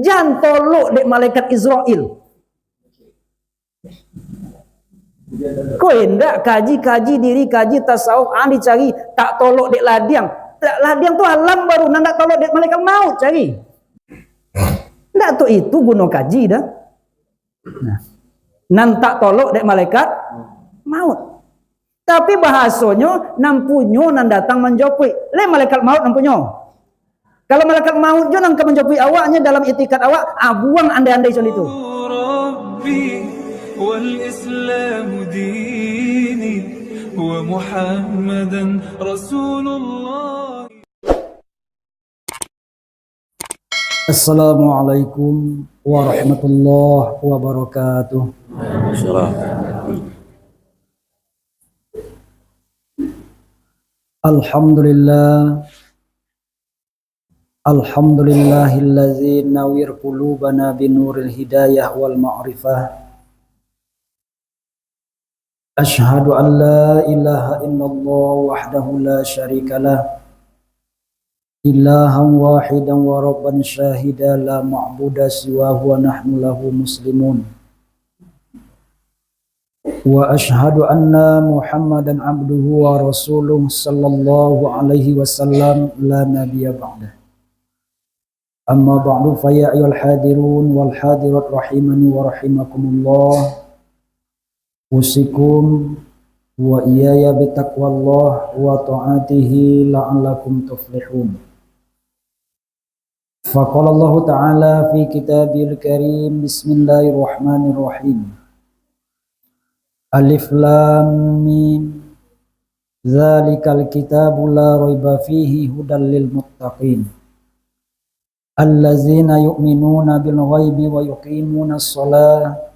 jangan tolok dek malaikat Israel. Kau hendak kaji diri, kaji tasawuf, cari tak tolok dek ladiang. Ladiang tu alam baru, nak tolok dek malaikat maut cari. Ndak tu itu guna kaji dah. Nah, nan tak tolok dek malaikat maut. Tapi bahasanya nampunyo nan datang menjopui. Le malaikat maut nampunyo. Kalau malaikat maut jo nang menjopui awaknya dalam itikat awak, buang andai-andai soal itu. والإسلام ديني ومحمدا رسول الله. Assalamualaikum warahmatullahi wabarakatuh. Alhamdulillah, alhamdulillahillazi nawwir qulubana binuril hidayah wal ma'rifah. Ashhadu an la ilaha illallah wahdahu la syarikalah, ilahan wahidan wa rabban syahida la ma'buda siwahu wa nahnu lahu muslimun. Wa ashhadu anna Muhammadan abduhu wa rasuluh sallallahu alaihi wasallam la nabiyya ba'dah. Amma ba'du fa ya ayyuhal hadirun wal hadirat rahimani wa rahimakumullah. Usikum wa iyaya bitaqwallah wa ta'atihi la'allakum tuflihun. Faqala Allah Ta'ala fi kitabil karim, bismillahirrahmanirrahim. Alif lam mim, dzalikal kitabu la raiba fihi hudal lil muttaqin. Allazina yu'minuna bil ghaibi wa yuqimuna as-salata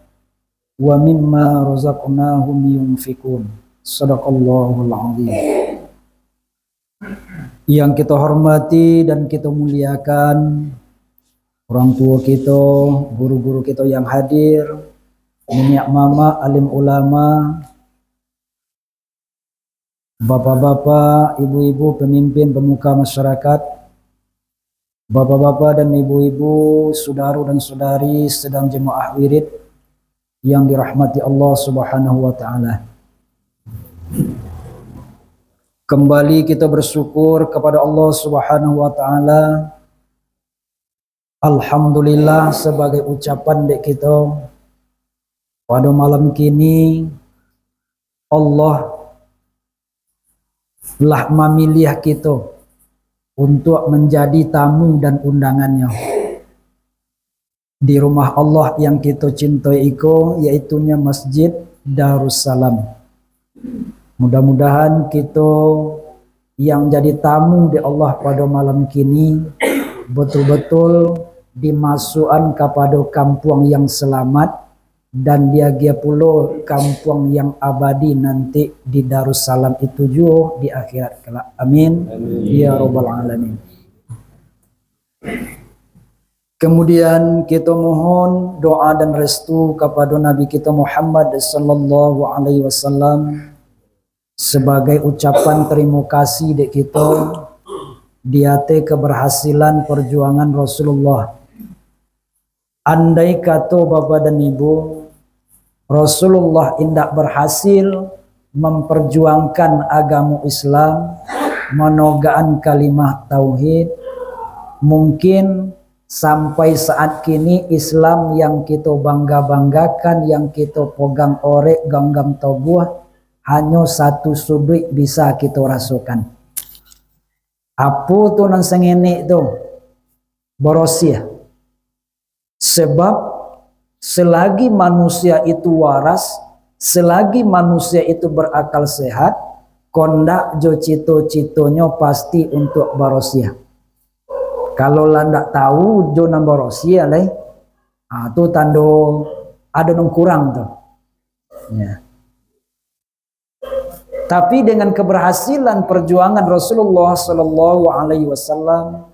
wa mimma razaqnahum yunfikun. Shadaqallahul azim. Yang kita hormati dan kita muliakan orang tua kita, guru-guru kita yang hadir, nenek mama, alim ulama, bapak-bapak, ibu-ibu, pemimpin pemuka masyarakat, bapak-bapak dan ibu-ibu, saudara dan saudari sedang jemaah wirid yang dirahmati Allah Subhanahu wa ta'ala. Kembali kita bersyukur kepada Allah Subhanahu wa ta'ala. Alhamdulillah sebagai ucapan dek kita pada malam kini Allah telah memilih kita untuk menjadi tamu dan undangannya di rumah Allah yang kita cintai iko, yaitunya Masjid Darussalam. Mudah-mudahan kita yang jadi tamu di Allah pada malam kini betul-betul dimasukkan kepada kampung yang selamat dan dia pula kampung yang abadi nanti di Darussalam itu juga di akhirat kelak. Amin. Ya rabbal alamin. Kemudian kita mohon doa dan restu kepada Nabi kita Muhammad sallallahu alaihi wasallam sebagai ucapan terima kasih dek kita di hati keberhasilan perjuangan Rasulullah. Andai kata Bapak dan Ibu, Rasulullah indak berhasil memperjuangkan agama Islam, menegakkan kalimat tauhid, mungkin sampai saat kini Islam yang kita bangga-banggakan, yang kita pegang orek, genggam tubuh, hanya satu sudut bisa kita rasakan. Apa tu nan sengene tu? Borosiah. Sebab selagi manusia itu waras, selagi manusia itu berakal sehat, kondak jo cito-citonya pasti untuk borosiah. Kalau landak tahu jo nambah Rosia leh, tu tando ada nong kurang tuh. Ya. Tapi dengan keberhasilan perjuangan Rasulullah Sallallahu Alaihi Wasallam,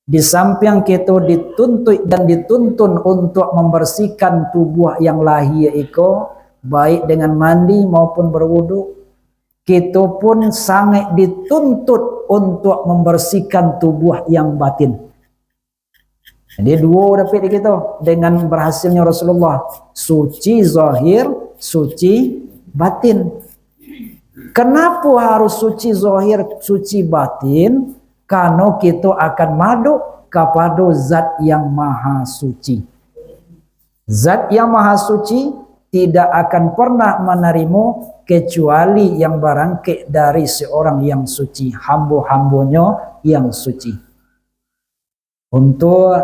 di samping kita dituntut dan dituntun untuk membersihkan tubuh yang lahir iko, baik dengan mandi maupun berwudu, kita pun sangat dituntut untuk membersihkan tubuh yang batin. Jadi dua dapat kita dengan berhasilnya Rasulullah, suci zahir, suci batin. Kenapa harus suci zahir, suci batin? Karena kita akan madu kepada zat yang maha suci. Zat yang maha suci tidak akan pernah menerima kecuali yang berangkat dari seorang yang suci, hamba-hambanya yang suci. Untuk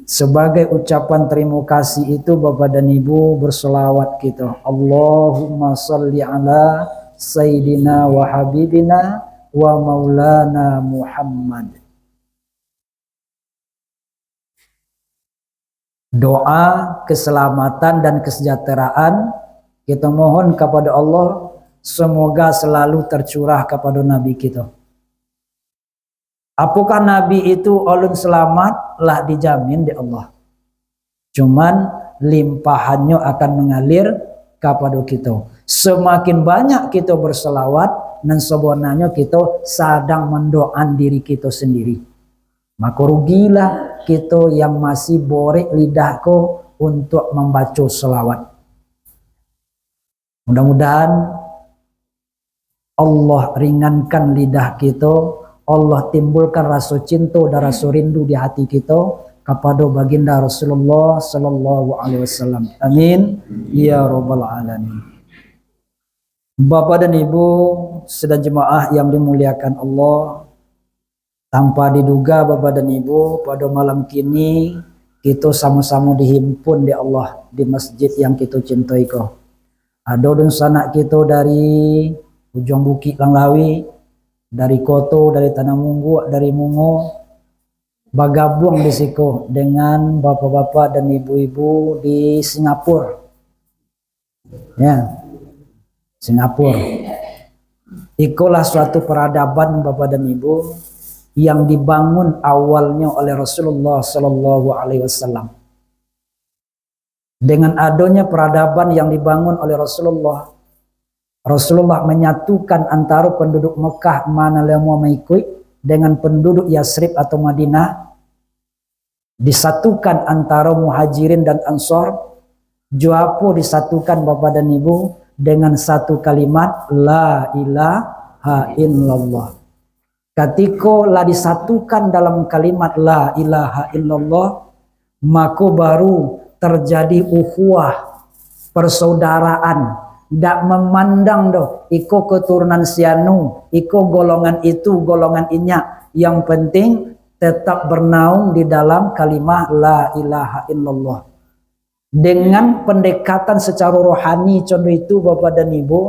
sebagai ucapan terima kasih itu Bapak dan Ibu berselawat kita. Allahumma salli ala Sayyidina wa Habibina wa Maulana Muhammad. Doa keselamatan dan kesejahteraan kita mohon kepada Allah semoga selalu tercurah kepada Nabi kita. Apakah Nabi itu ulun selamat? Lah dijamin di Allah. Cuman limpahannya akan mengalir kepada kita. Semakin banyak kita berselawat dan sebenarnya kita sedang mendoakan diri kita sendiri. Maka rugilah kita yang masih borek lidahku untuk membaca selawat. Mudah-mudahan Allah ringankan lidah kita, Allah timbulkan rasa cinta dan rasa rindu di hati kita kepada baginda Rasulullah sallallahu alaihi wasallam. Amin ya rabbal alamin. Bapak dan Ibu sedang jemaah yang dimuliakan Allah, tanpa diduga Bapak dan Ibu pada malam kini kita sama-sama dihimpun di Allah di masjid yang kita cintai kau. Ada dan sanak kita dari ujung Bukit Langlawi, dari Koto, dari Tanah Munggu, dari Mungo, bergabung di situ dengan bapak-bapak dan ibu-ibu di Singapura. Ya, Singapura. Itulah suatu peradaban Bapak dan Ibu yang dibangun awalnya oleh Rasulullah sallallahu alaihi wasallam. Dengan adanya peradaban yang dibangun oleh Rasulullah, Rasulullah menyatukan antara penduduk Mekah mana lemo mengikut dengan penduduk Yasrib atau Madinah, disatukan antara Muhajirin dan Ansor, Juapo disatukan Bapak dan Ibu dengan satu kalimat La ilaha illallah. Ketika lah disatukan dalam kalimat La ilaha illallah, maka baru terjadi ukhuwah, persaudaraan. Tidak memandang doh, iko keturunan sianu, iko golongan itu, golongan inyak. Yang penting tetap bernaung di dalam kalimat La ilaha illallah. Dengan pendekatan secara rohani, contoh itu Bapak dan Ibu,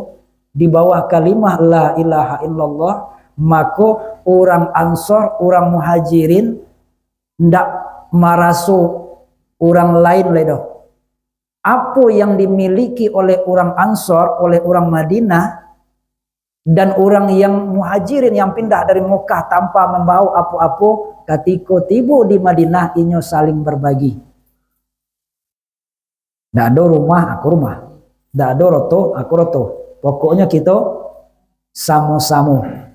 di bawah kalimat La ilaha illallah, maka orang Ansor, orang Muhajirin tidak merasa orang lain ledoh. Apa yang dimiliki oleh orang Ansor, oleh orang Madinah, dan orang yang Muhajirin yang pindah dari Mekah tanpa membawa apa-apa, ketika tiba di Madinah, inyo saling berbagi. Tidak ada rumah, aku rumah. Tidak ada roto, aku roto. Pokoknya kita sama-sama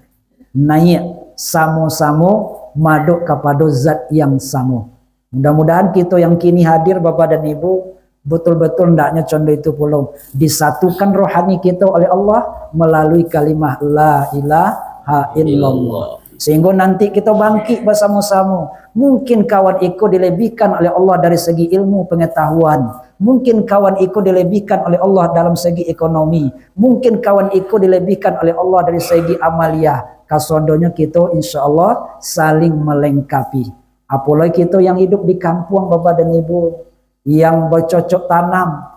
naik, sama-sama maduk kepada zat yang sama. Mudah-mudahan kita yang kini hadir Bapak dan Ibu betul-betul hendaknya contoh itu pulung disatukan rohani kita oleh Allah melalui kalimat La ilaha illallah, sehingga nanti kita bangkit bersama-sama. Mungkin kawan Iko dilebihkan oleh Allah dari segi ilmu pengetahuan, mungkin kawan Iko dilebihkan oleh Allah dalam segi ekonomi, mungkin kawan Iko dilebihkan oleh Allah dari segi amalia. Kasondonya kita insya Allah saling melengkapi. Apalagi kita yang hidup di kampung Bapak dan Ibu, yang bercocok tanam.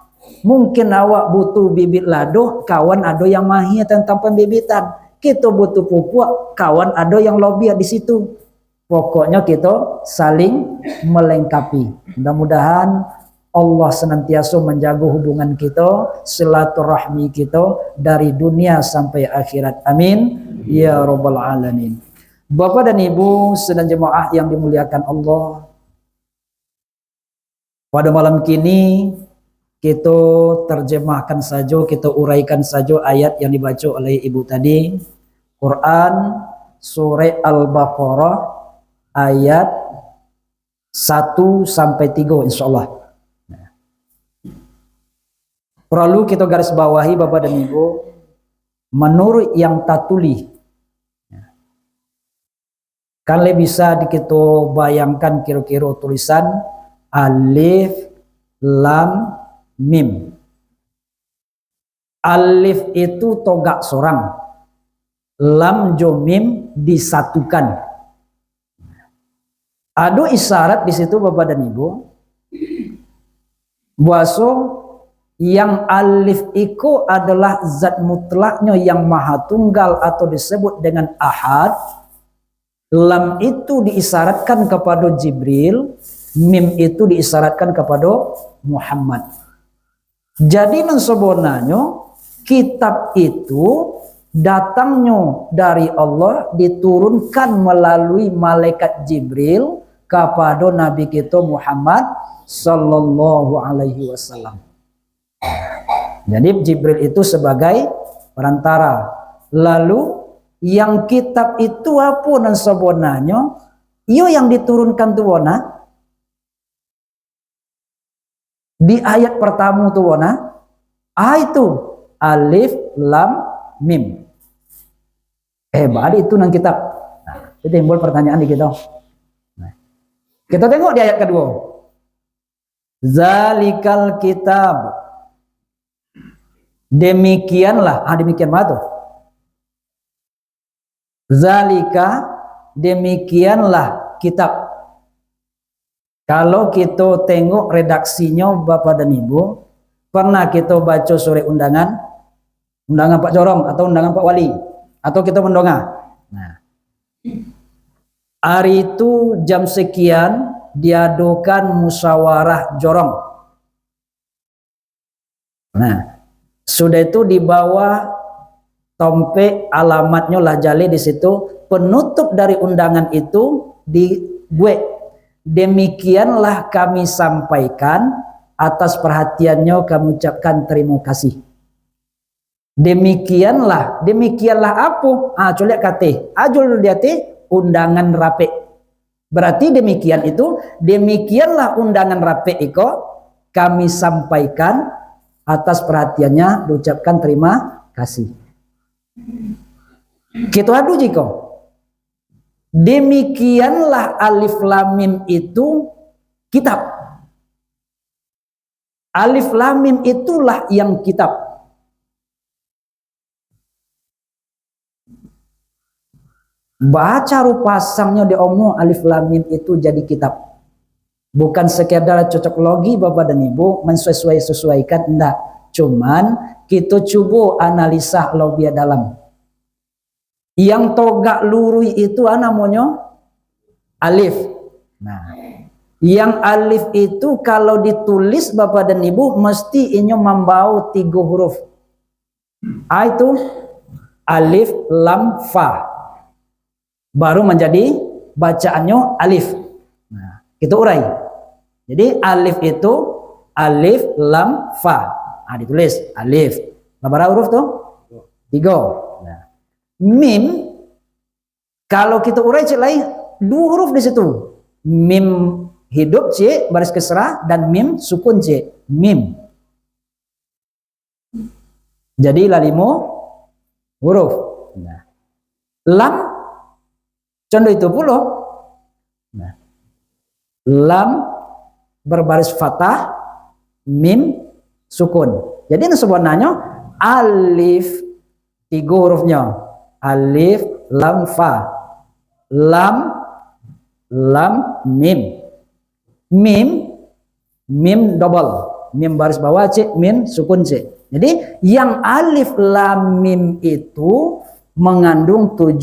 Mungkin awak butuh bibit lado, kawan ada yang mahir tentang pembibitan. Kita butuh pupuk, kawan ada yang lobby di situ. Pokoknya kita saling melengkapi. Mudah-mudahan Allah senantiasa menjaga hubungan kita, silaturahmi kita dari dunia sampai akhirat. Amin ya rabbal alamin. Bapak dan Ibu sedang jemaah yang dimuliakan Allah, pada malam kini kita terjemahkan saja, kita uraikan saja ayat yang dibaca oleh Ibu tadi. Quran surah Al-Baqarah ayat 1 sampai 3 insyaallah. Perlu kita garis bawahi Bapak dan Ibu, menurut yang tatuli kan bisa kita bayangkan kira-kira tulisan alif lam mim. Alif itu togak sorang, lam jo mim disatukan. Ada isyarat di situ Bapak dan Ibu, bahwa yang alif itu adalah zat mutlaknya yang maha tunggal atau disebut dengan ahad. Lam itu diisyaratkan kepada Jibril, mim itu diisyaratkan kepada Muhammad. Jadi sebenarnya kitab itu datangnya dari Allah, diturunkan melalui malaikat Jibril kepada Nabi kita Muhammad sallallahu alaihi wasallam. Jadi Jibril itu sebagai perantara. Lalu yang kitab itu apa dan sebenarnya iyo yang diturunkan tu wana di ayat pertama tu wana itu alif lam mim. Berarti itu nang kitab. Nah, itu timbul pertanyaan di kita. Nah, kita tengok di ayat kedua. Zalikal kitab. Demikianlah, demikian mana tuh? Zalika, demikianlah kitab. Kalau kita tengok redaksinya Bapak dan Ibu, pernah kita baca sore undangan Pak Jorong atau undangan Pak Wali, atau kita mendonga. Nah, hari itu jam sekian diadakan musyawarah Jorong. Nah, sudah itu di bawah tompe alamatnya lah jali di situ. Penutup dari undangan itu di gue. Demikianlah kami sampaikan, atas perhatiannya kami ucapkan terima kasih. Demikianlah apa? Coba kata, ajul diate undangan rapi. Berarti demikian itu, demikianlah undangan rapi iko kami sampaikan. Atas perhatiannya diucapkan terima kasih. Kita adu jika demikianlah alif lam mim itu kitab. Alif lam mim itulah yang kitab. Baca rupasangnya diomong alif lam mim itu jadi kitab. Bukan sekedar cocok logi Bapak dan Ibu mensesuaikan, enggak. Cuman kita coba analisa lebih dalam. Yang togak lurui itu namanya alif. Nah, yang alif itu kalau ditulis Bapak dan Ibu mesti ini membawa 3 huruf. Itu alif lam fa. Baru menjadi bacaannya alif. Nah, kita urai. Jadi alif itu alif lam fa. Ditulis alif. Berapa huruf tuh? 3. Nah, mim kalau kita urai cek lain 2 huruf di situ. Mim hidup c baris kesrah dan mim sukun c. Mim. Jadi 5 huruf. Nah, lam contoh itu pula. Nah, lam berbaris fathah, mim sukun. Jadi sebenarnya alif 3 hurufnya. Alif lam fa. Lam mim. Mim double. Mim baris bawah c, mim sukun c. Jadi yang alif lam mim itu mengandung 7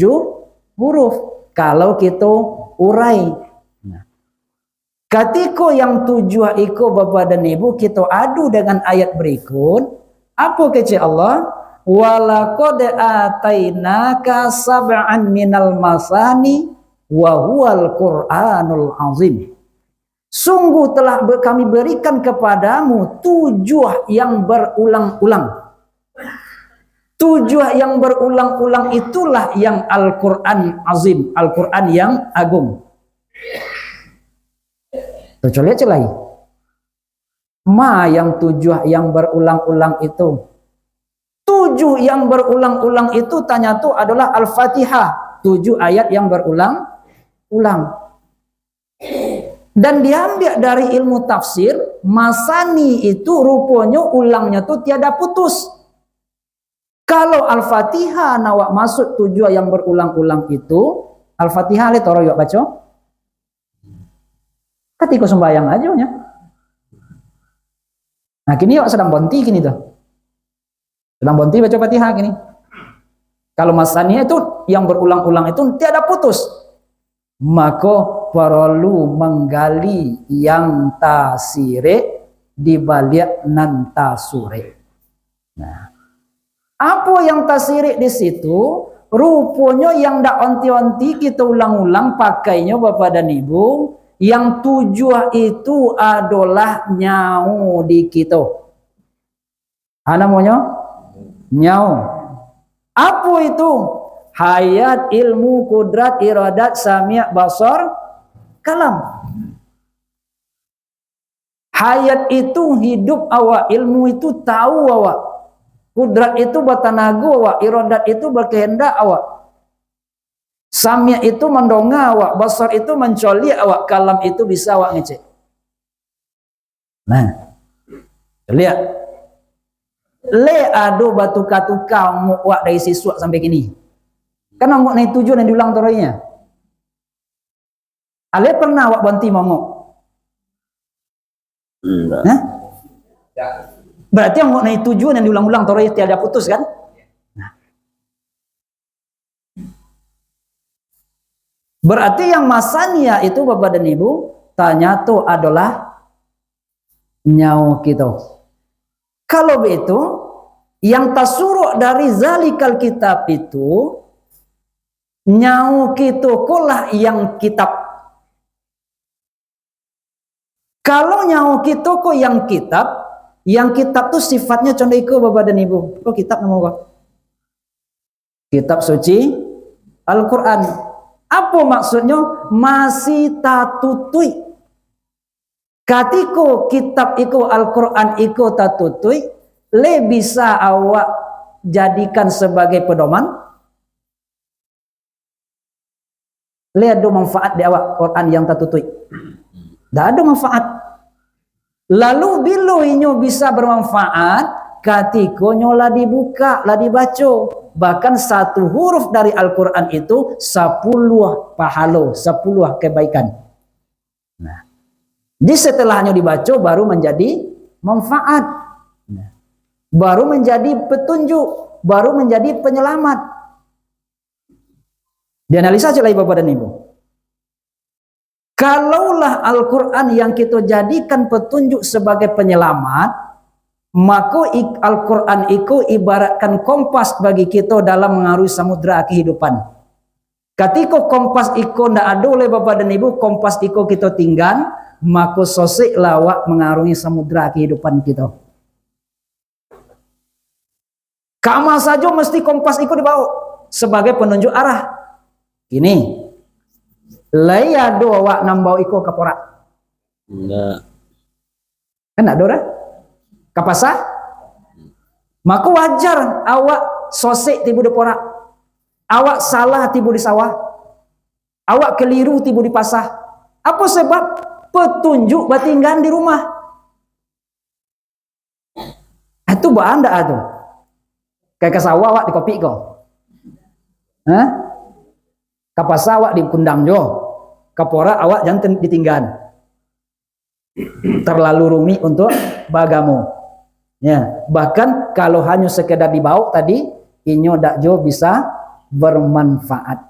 huruf. Kalau kita urai. Ketika yang 7 itu Bapak dan Ibu kita adu dengan ayat berikut, apa kata Allah? Walaqad atainaka sab'an minal masani wa huwal Qur'anul azim. Sungguh telah kami berikan kepadamu 7 yang berulang-ulang. 7 yang berulang-ulang itulah yang Al-Quran azim, Al-Quran yang agung. Kecuali celai. Ma yang 7 yang berulang-ulang itu. 7 yang berulang-ulang itu tanya tuh adalah Al-Fatihah. 7 ayat yang berulang-ulang. Dan diambil dari ilmu tafsir, masani itu rupanya ulangnya tuh tiada putus. Kalau Al-Fatihah nawak masuk 7 yang berulang-ulang itu, Al-Fatihah le toro yuk baca. Ketika sembahyang aja nya. Nah kini yuk sedang bonti kini tuh. Sedang bonti baca Fatihah kini. Kalau masani itu yang berulang-ulang itu tiada putus. Maka perlu menggali yang tasire di balik nan tasure. Nah, apa yang tasire di situ? Rupanya yang dak onti-onti kita ulang-ulang pakainya Bapak dan Ibu. Yang 7 itu adalah nyau di kita. Ana namanya? Nyau. Apa itu? Hayat, ilmu, kudrat, iradat, sami', basar, kalam. Hayat itu hidup awak, ilmu itu tahu awak, kudrat itu bertanaga awak, iradat itu berkehendak awak, sami' itu mendongak awak, basar itu mencoli awak, kalam itu bisa awak ngecek. Nah, lihat, le ado batu katuka muak dari siswa sampai kini. Kan ngok naik 7 yang diulang toroinya. Ale pernah awak banti mongok? Enggak. Nah? Berarti ngok naik 7 yang diulang-ulang toroinya tiada putus kan? Nah. Berarti yang masania itu Bapak dan Ibu tanya tuh adalah nyau kita. Kalau begitu yang tasuruk dari zalikal kitab itu nyau kita kulah yang kitab. Kalau nyau kita kok yang kitab tuh sifatnya condeko Bapak dan Ibu. Kok kitab nama apa? Kitab suci Al-Quran. Apa maksudnya? Masih tatutui. Katiko kitab iko Al-Quran iko tatutui, le bisa awak jadikan sebagai pedoman. Lihat ada manfaat di awak Quran yang tatutui. Tidak ada manfaat. Lalu bila inyo bisa bermanfaat, ketika nyola dibuka, lah dibaca. Bahkan 1 huruf dari Al-Quran itu 10 pahala, 10 kebaikan. Nah, di setelahnya dibaca baru menjadi manfaat. Nah, baru menjadi petunjuk, baru menjadi penyelamat. Dianalisa saja Bapak dan Ibu. Kalaulah Al-Quran yang kita jadikan petunjuk sebagai penyelamat, maka Al-Quran itu ibaratkan kompas bagi kita dalam mengarungi samudra kehidupan. Ketika kompas itu tidak ada oleh Bapak dan Ibu, kompas itu kita tinggal, maka sosik lawak mengarungi samudra kehidupan kita. Kama saja mesti kompas itu dibawa sebagai penunjuk arah. Ini laya do awak nambau iko kapora. Enggak. Kan ada dah? Kapasa? Maka wajar awak sosek tibu di pora. Awak salah tibu di sawah. Awak keliru tibu di pasah. Apa sebab? Petunjuk batinggan di rumah. Itu bahan anda tu. Kayak ke sawah awak di kopi kau. Hah? Kapasa awak dikundang jo, kapora awak jangan ditinggal. Terlalu rumit untuk bagamu. Ya, bahkan kalau hanya sekedar dibawa tadi, inyo dak jo bisa bermanfaat.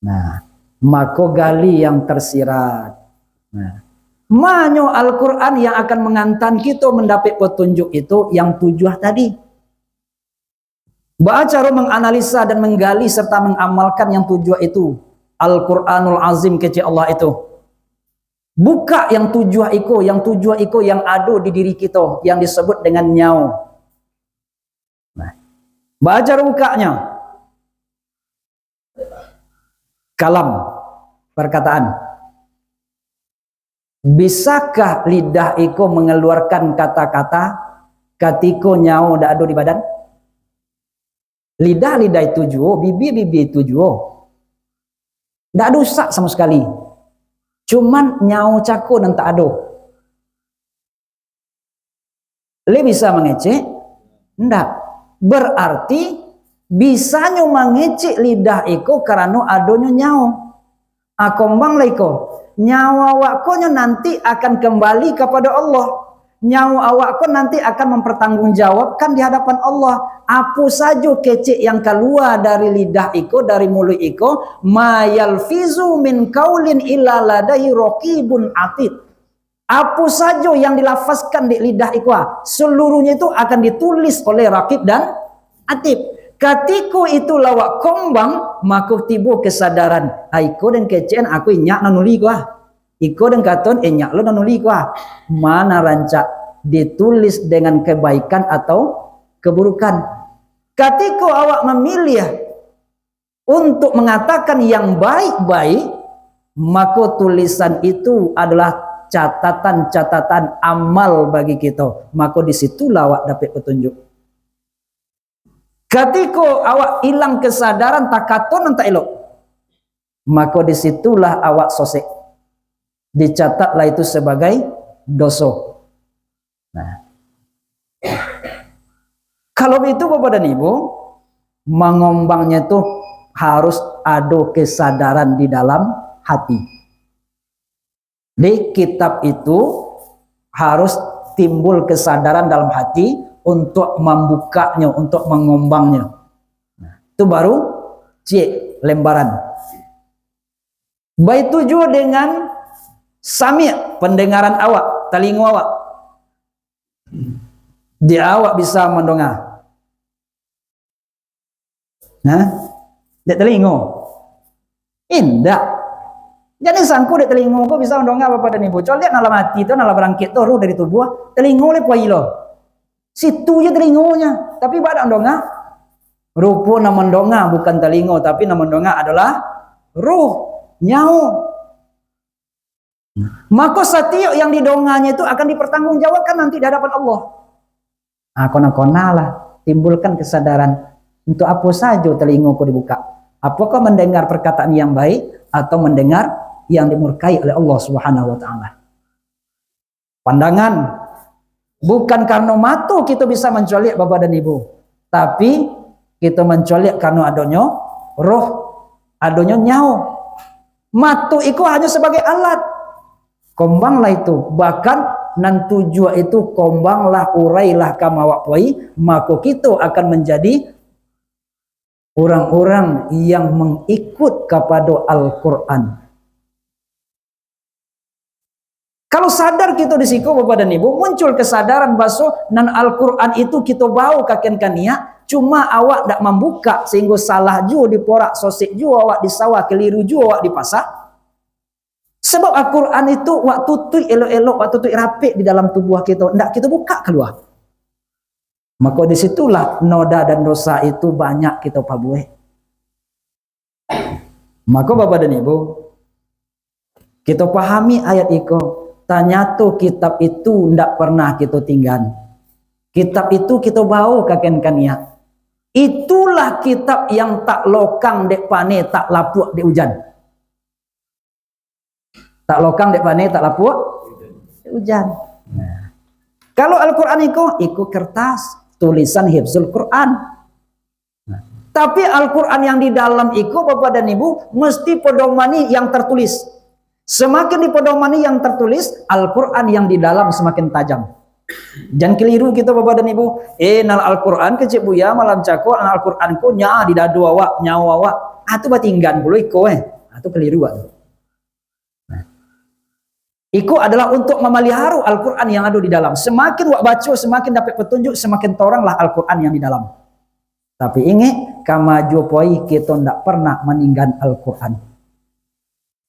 Nah, maka gali yang tersirat. Nah, manyo Al-Quran yang akan mengantar kita mendapat petunjuk itu yang 7 tadi. Cara menganalisa dan menggali serta mengamalkan yang 7 itu. Al-Quranul Azim kece Allah itu. Buka yang 7 itu, yang 7 itu yang ada di diri kita, yang disebut dengan nyau. Nah, baca bukanya. Kalam, perkataan. Bisakah lidah iko mengeluarkan kata-kata ketika nyawa ndak ada di badan? Lidah itu juga, bibi itu juga. Ndak ada rusak sama sekali. Cuman nyawa cako dan tak ada. Le bisa mengecek? Ndak. Berarti bisanya mengecek lidah iko karena adanya nyawa. Akombang leko. Nyawa awaknya nanti akan kembali kepada Allah. Nyawa awakku nanti akan mempertanggungjawabkan di hadapan Allah. Apa saja kecek yang keluar dari lidah iko, dari mulut iko, ma yalfizu min qaulin illa ladaihi raqibun atid. Apa saja yang dilafazkan di lidah iko, seluruhnya itu akan ditulis oleh raqib dan atid. Ketika itu lawak kombang, maka tiba kesadaran. Iko dan kecen aku inyak nanuli gua. Iko dan katon inyak lo nanuli gua. Mana rancak ditulis dengan kebaikan atau keburukan. Ketika awak memilih untuk mengatakan yang baik-baik, maka tulisan itu adalah catatan-catatan amal bagi kita. Maka disitulah awak dapat petunjuk. Ketika awak hilang kesadaran takaton tak elok, maka disitulah awak sosek. Dicatatlah itu sebagai dosa. Nah, kalau itu Bapak dan Ibu, mengombangnya itu harus ada kesadaran di dalam hati. Di kitab itu harus timbul kesadaran dalam hati untuk membukanya, untuk mengombangnya. Nah, itu baru C lembaran. Baik tujuh dengan sami' pendengaran awak, telinga awak. Di awak bisa mendengar. Nah, di telinga. Indah. Jadi sangku di telinga kau bisa mendengar apa dan Ibu. Coba lihat dalam hati itu, dalam berangkit itu roh dari tubuh, telinga le poilo. Situ je telinganya, tapi badan mendengar. Rupa nama mendengar bukan telinga, tapi nama mendengar adalah ruh, nyawa. Maka setiap yang didonganya itu akan dipertanggungjawabkan nanti di hadapan Allah. Kona-kona lah, timbulkan kesadaran untuk apa saja telingaku dibuka. Apakah mendengar perkataan yang baik atau mendengar yang dimurkai oleh Allah Subhanahu wa taala. Pandangan bukan karena mata kita bisa mencolek Bapak dan Ibu, tapi kita mencolek karena adanya roh, adanya nyawa. Mata itu hanya sebagai alat. Kombanglah itu, bahkan nan tujuan itu kombanglah, urailah kamawak poi, maka kita akan menjadi orang-orang yang mengikut kepada Al-Quran. Kalau sadar kita di situ Bapak dan Ibu, muncul kesadaran bahwa nan Al-Quran itu kita bawa kaken kania, cuma awak tak membuka sehingga salah juga diporak sosik juga awak di sawah, keliru juga awak di pasar. Sebab Al-Quran itu waktu tu elok-elok, waktu tu rapi di dalam tubuh kita, ndak kita buka keluar. Maka disitulah noda dan dosa itu banyak kita pabuih. Maka Bapak dan Ibu, kita pahami ayat itu. Ternyata kitab itu ndak pernah kita tinggal. Kitab itu kita bawa kaken kania. Itulah kitab yang tak lokang dek pane, tak lapuk dek hujan. Tak lokang dek pane, tak lapuk dek hujan. Nah, kalau Al-Quran itu kertas, tulisan hifzul Quran. Nah, tapi Al-Quran yang di dalam itu Bapak dan Ibu mesti pedomani yang tertulis. Semakin dipedomani yang tertulis, Al-Quran yang di dalam semakin tajam. Jangan keliru kita Bapak dan Ibu. Nal Al-Quran kecik buya malam cako, Al-Quran ku nya di dadu awak, nyawa awak. Itu batinggan puluh iko Itu keliru itu. Nah, iko adalah untuk memelihara Al-Quran yang ada di dalam. Semakin wak baca, semakin dapat petunjuk, semakin toranglah Al-Quran yang di dalam. Tapi ingat, kamaju poi kita tidak pernah meninggal Al-Quran.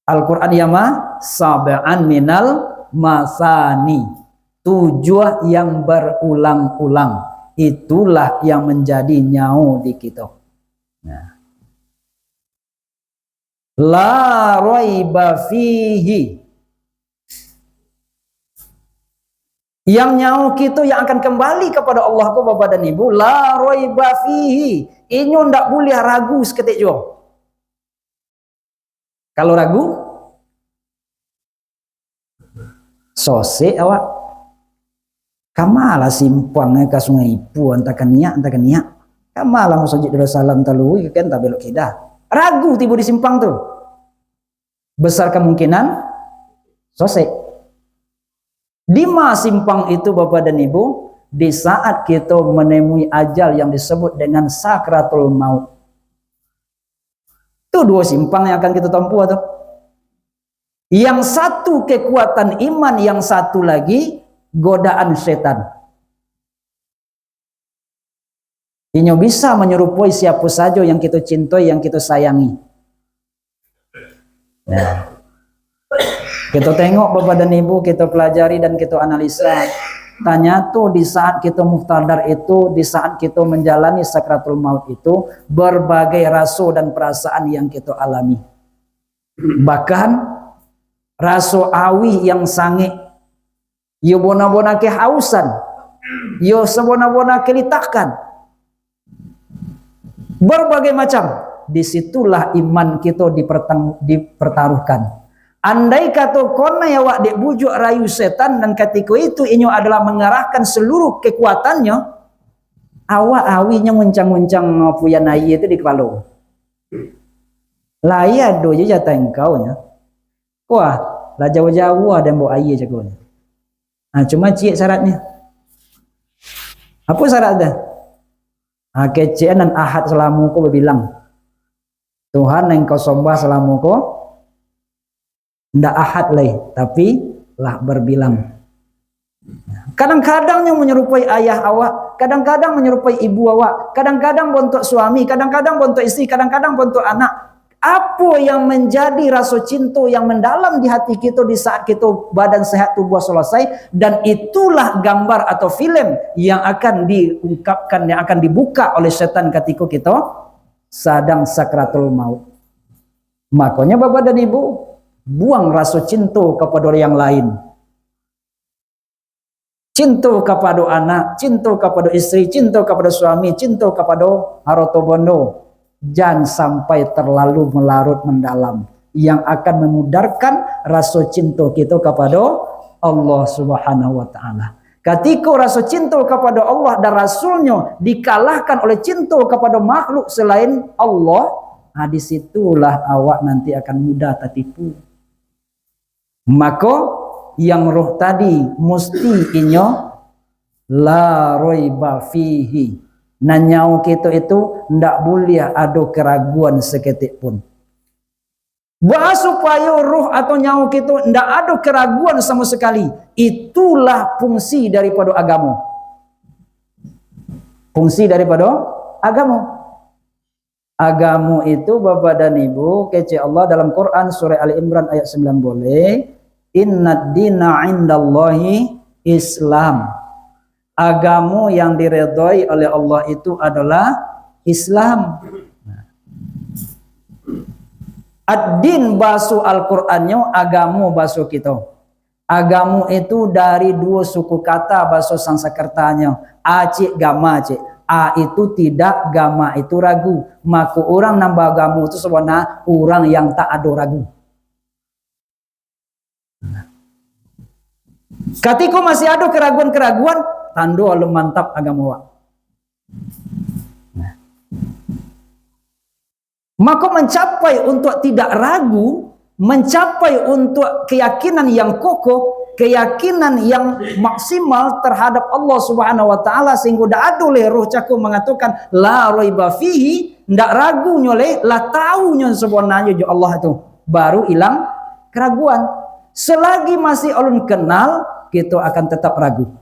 Al-Quran yama sab'an minal masani. 7 yang berulang-ulang. Itulah yang menjadi nyawa di kita. Nah. La raiba fihi. Yang nyawa kita yang akan kembali kepada Allah ko Bapak dan Ibu, la raiba fihi. Inyo ndak boleh ragu seketik jua. Kalau ragu, sosek awak. Kamalah simpang ke sungai Ipu antakan niat. Kamalah musajid Darussalam talui kan tak belok kidah. Ragu tiba di simpang tu. Besar kemungkinan sosek. Di mana simpang itu Bapak dan Ibu? Di saat kita menemui ajal yang disebut dengan sakratul maut. Itu dua simpang yang akan kita tempuh tuh. Yang satu kekuatan iman, yang satu lagi godaan setan. Ini bisa menyerupai siapa saja yang kita cintai, yang kita sayangi. Nah, kita tengok Bapak dan Ibu, kita pelajari dan kita analisa. Tanya tuh di saat kita muhtadar itu, di saat kita menjalani sakratul maut itu, berbagai rasa dan perasaan yang kita alami. Bahkan rasa awi yang sange, yo bona-bona kehausan, yo sebona-bona kelitakan, berbagai macam. Disitulah iman kita dipertaruhkan. Andai kata kona ya wak dek bujuk rayu setan, dan ketika itu inyo adalah mengarahkan seluruh kekuatannya, awak awinya muncang-muncang puyan ayi itu di kepala. Lah iya do je jatah engkau nya. Wah, lah jauh-jauh ada mbok ayi je kau. Nah, cuma cik syaratnya. Apa syaratnya? Kecian dan ahad selamu ko berbilang. Tuhan engkau sembah selamu ko ndak ahad lagi, tapi lah berbilang. Kadang-kadang yang menyerupai ayah awak, kadang-kadang menyerupai ibu awak, kadang-kadang bontok suami, kadang-kadang bontok istri, kadang-kadang bontok anak. Apa yang menjadi rasa cinta yang mendalam di hati kita di saat kita badan sehat tubuh selesai, dan itulah gambar atau film yang akan diungkapkan, yang akan dibuka oleh setan ketika kita sedang sakratul maut. Makanya Bapak dan Ibu, buang rasa cinta kepada orang yang lain. Cinta kepada anak, cinta kepada istri, cinta kepada suami, cinta kepada harta bondo. Jangan sampai terlalu melarut mendalam, yang akan memudarkan rasa cinta kita kepada Allah Subhanahu wa taala. Ketika rasa cinta kepada Allah dan Rasulnya dikalahkan oleh cinta kepada makhluk selain Allah, nah disitulah awak nanti akan mudah tertipu. Maka yang roh tadi mesti inyo la raiba fihi. Nanyau kita itu ndak boleh ada keraguan seketik pun. Bahas supaya roh atau nyawa kita ndak ada keraguan sama sekali. Itulah fungsi daripada agama. Fungsi daripada agama. Agama itu Bapak dan Ibu, kece Allah dalam Quran surah Ali Imran ayat 9 boleh. Innad dina indallahi Islam. Agama yang diredai oleh Allah itu adalah Islam. Ad-din basu Al-Qur'annya, agama basu kita. Agama itu dari dua suku kata bahasa Sanskertanya. Acik gama cik. A itu tidak, gama itu ragu. Maka orang nambah agama itu sebenarnya orang yang tak ada ragu. Ketika masih ada keraguan-keraguan, tanda Allah mantap agama wa. Maka mencapai untuk tidak ragu, mencapai untuk keyakinan yang kokoh, keyakinan yang maksimal terhadap Allah Subhanahu wa taala, sehingga dak ada oleh roh cakup mengatakan la raiba fihi, ndak ragu nyoleh, la tahu nyon sebenarnya jo Allah itu, baru hilang keraguan. Selagi masih ulun kenal, kita akan tetap ragu.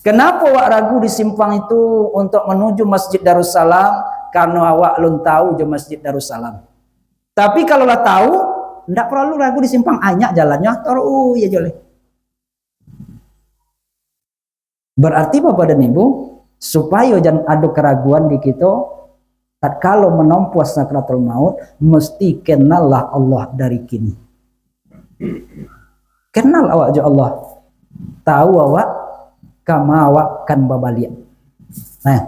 Kenapa awak ragu di simpang itu untuk menuju Masjid Darussalam? Karena awak belum tahu je Masjid Darussalam. Tapi kalau lah tahu, ndak perlu ragu di simpang, banyak jalannya, terus ya joleh. Berarti Bapak dan Ibu, supaya jangan ada keraguan di kita, tatkala menempuh sakratul maut, mesti kenallah Allah dari kini. Kenal awak je Allah. Tahu awak kama awak kan babalian. Nah,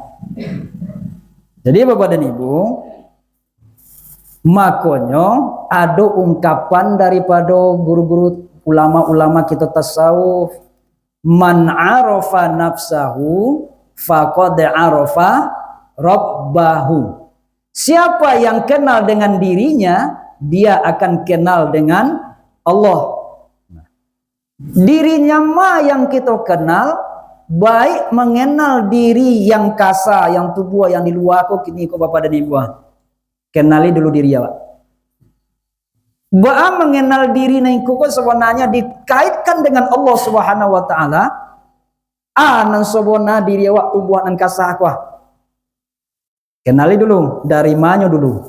jadi Bapak dan Ibu, makanya ada ungkapan daripada guru-guru ulama-ulama kita tasawuf, man arafa nafsahu faqad arafa rabbahu. Siapa yang kenal dengan dirinya, dia akan kenal dengan Allah. Dirinya mah yang kita kenal, baik mengenal diri yang kasar, yang tubuh, yang di luar kok kini kok Bapak dan Ibu. Kenali dulu diri ya, Pak. Bahwa mengenal diri nengku kok sebenarnya dikaitkan dengan Allah Subhanahu wa taala. Nang sobona diri awak tubuh nan kasar aku. Kenali dulu dari mana dulu.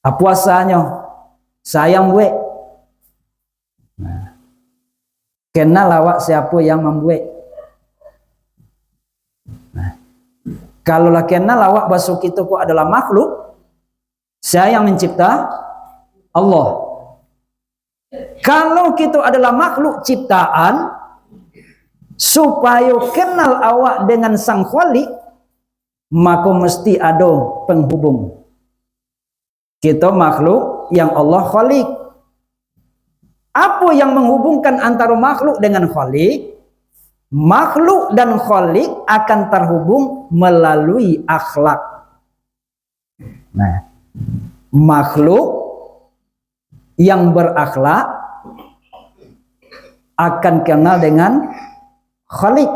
Apa asanya? Sayang gue. Nah. Kenal awak siapa yang membuat. Nah. Kalau lah kenal awak basuh kita kok adalah makhluk, saya yang mencipta Allah. Kalau kita adalah makhluk ciptaan, supaya kenal awak dengan Sang Khalik, maka mesti ada penghubung. Kita makhluk yang Allah Khalik. Apa yang menghubungkan antara makhluk dengan Khalik? Makhluk dan Khalik akan terhubung melalui akhlak. Nah, makhluk yang berakhlak akan kenal dengan Khalik.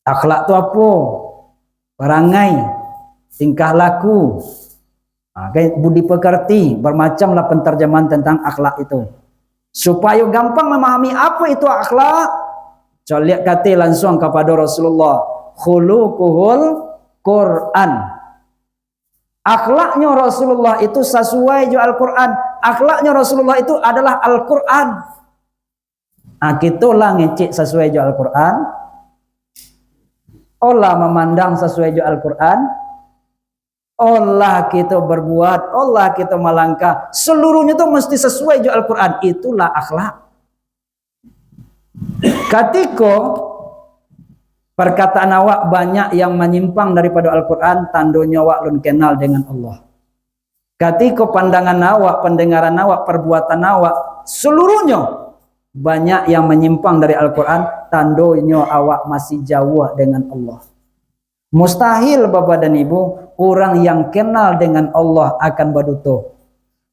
Akhlak itu apa? Perangai, tingkah laku, budi pekerti, bermacamlah penterjemahan tentang akhlak itu. Supaya gampang memahami apa itu akhlak, coba lihat kata langsung kepada Rasulullah, khuluquhul Quran. Akhlaknya Rasulullah itu sesuai dengan Al-Quran. Akhlaknya Rasulullah itu adalah Al-Quran. Kita lah ngecek sesuai dengan Al-Quran, olah memandang sesuai dengan Al-Quran, olah kita berbuat, olah kita melangkah, seluruhnya itu mesti sesuai dengan Al-Quran. Itulah akhlak. Ketika perkataan awak banyak yang menyimpang daripada Al-Quran, tandanya awak belum kenal dengan Allah. Ketika pandangan awak, pendengaran awak, perbuatan awak, seluruhnya banyak yang menyimpang dari Al-Quran, tandanya awak masih jauh dengan Allah. Mustahil Bapak dan Ibu, orang yang kenal dengan Allah akan baduto.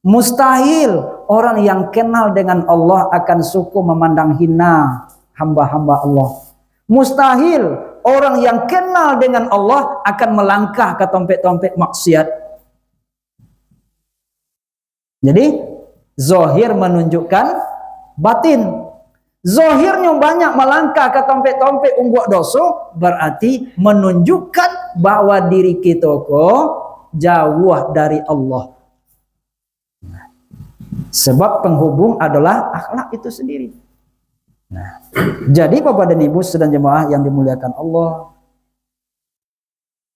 Mustahil orang yang kenal dengan Allah akan suku memandang hina hamba-hamba Allah. Mustahil orang yang kenal dengan Allah akan melangkah ke tompek-tompek maksiat. Jadi zahir menunjukkan batin. Zahirnya banyak melangkah ke tompek-tompek umbuak dosa, berarti menunjukkan bahwa diri kita kok jauh dari Allah. Sebab penghubung adalah akhlak itu sendiri. Nah, jadi Bapak dan Ibu sedang jemaah yang dimuliakan Allah,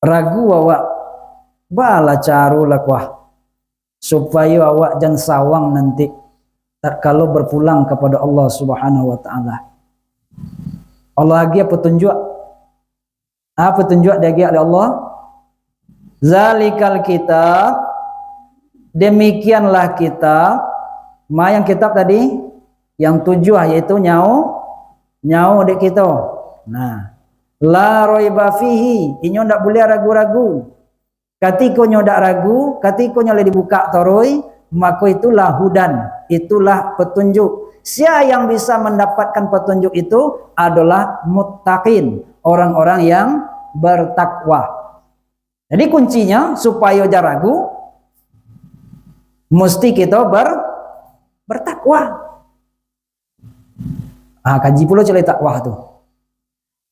ragu awak bala caru lakwah supaya awak jangan sawang nanti kalau berpulang kepada Allah Subhanahu wa taala. Allah lagi petunjuk. Apa petunjuk dari Allah? Zalikal kitab, demikianlah kitab. Yang kitab tadi yang 7 yaitu nyau dek kita. Nah, la raiba fihi, inyo ndak boleh ragu-ragu. Ketika nyo ndak ragu, ketika nyo le dibuka toroi, maka itulah hudan, itulah petunjuk. Siapa yang bisa mendapatkan petunjuk itu adalah muttaqin, orang-orang yang bertakwa. Jadi kuncinya supaya jangan ragu, mesti kita bertakwa. Kaji pula cerita takwa tu.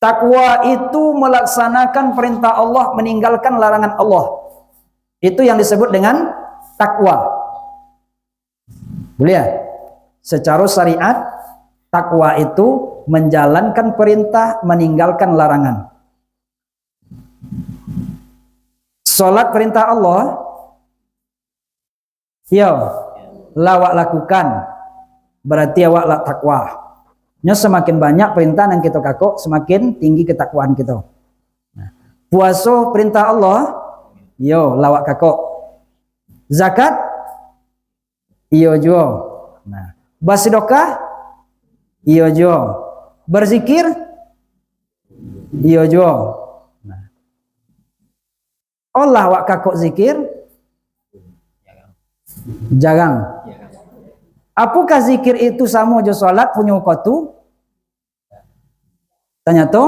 Takwa itu melaksanakan perintah Allah, meninggalkan larangan Allah. Itu yang disebut dengan takwa. Boleh ya? Secara syariat, takwa itu menjalankan perintah, meninggalkan larangan. Salat perintah Allah, lawak lakukan, berarti awak takwa. Nya semakin banyak perintah yang kita kakok, semakin tinggi ketakwaan kita. Nah, puasa perintah Allah, yo lawak kakok. Zakat, iyo jo. Nah, bersedekah, iyo jo. Berzikir, iyo jo. Nah, Allah wak kakok zikir, jarang. Apakah zikir itu sama jo salat punya kotu? Tanya tu,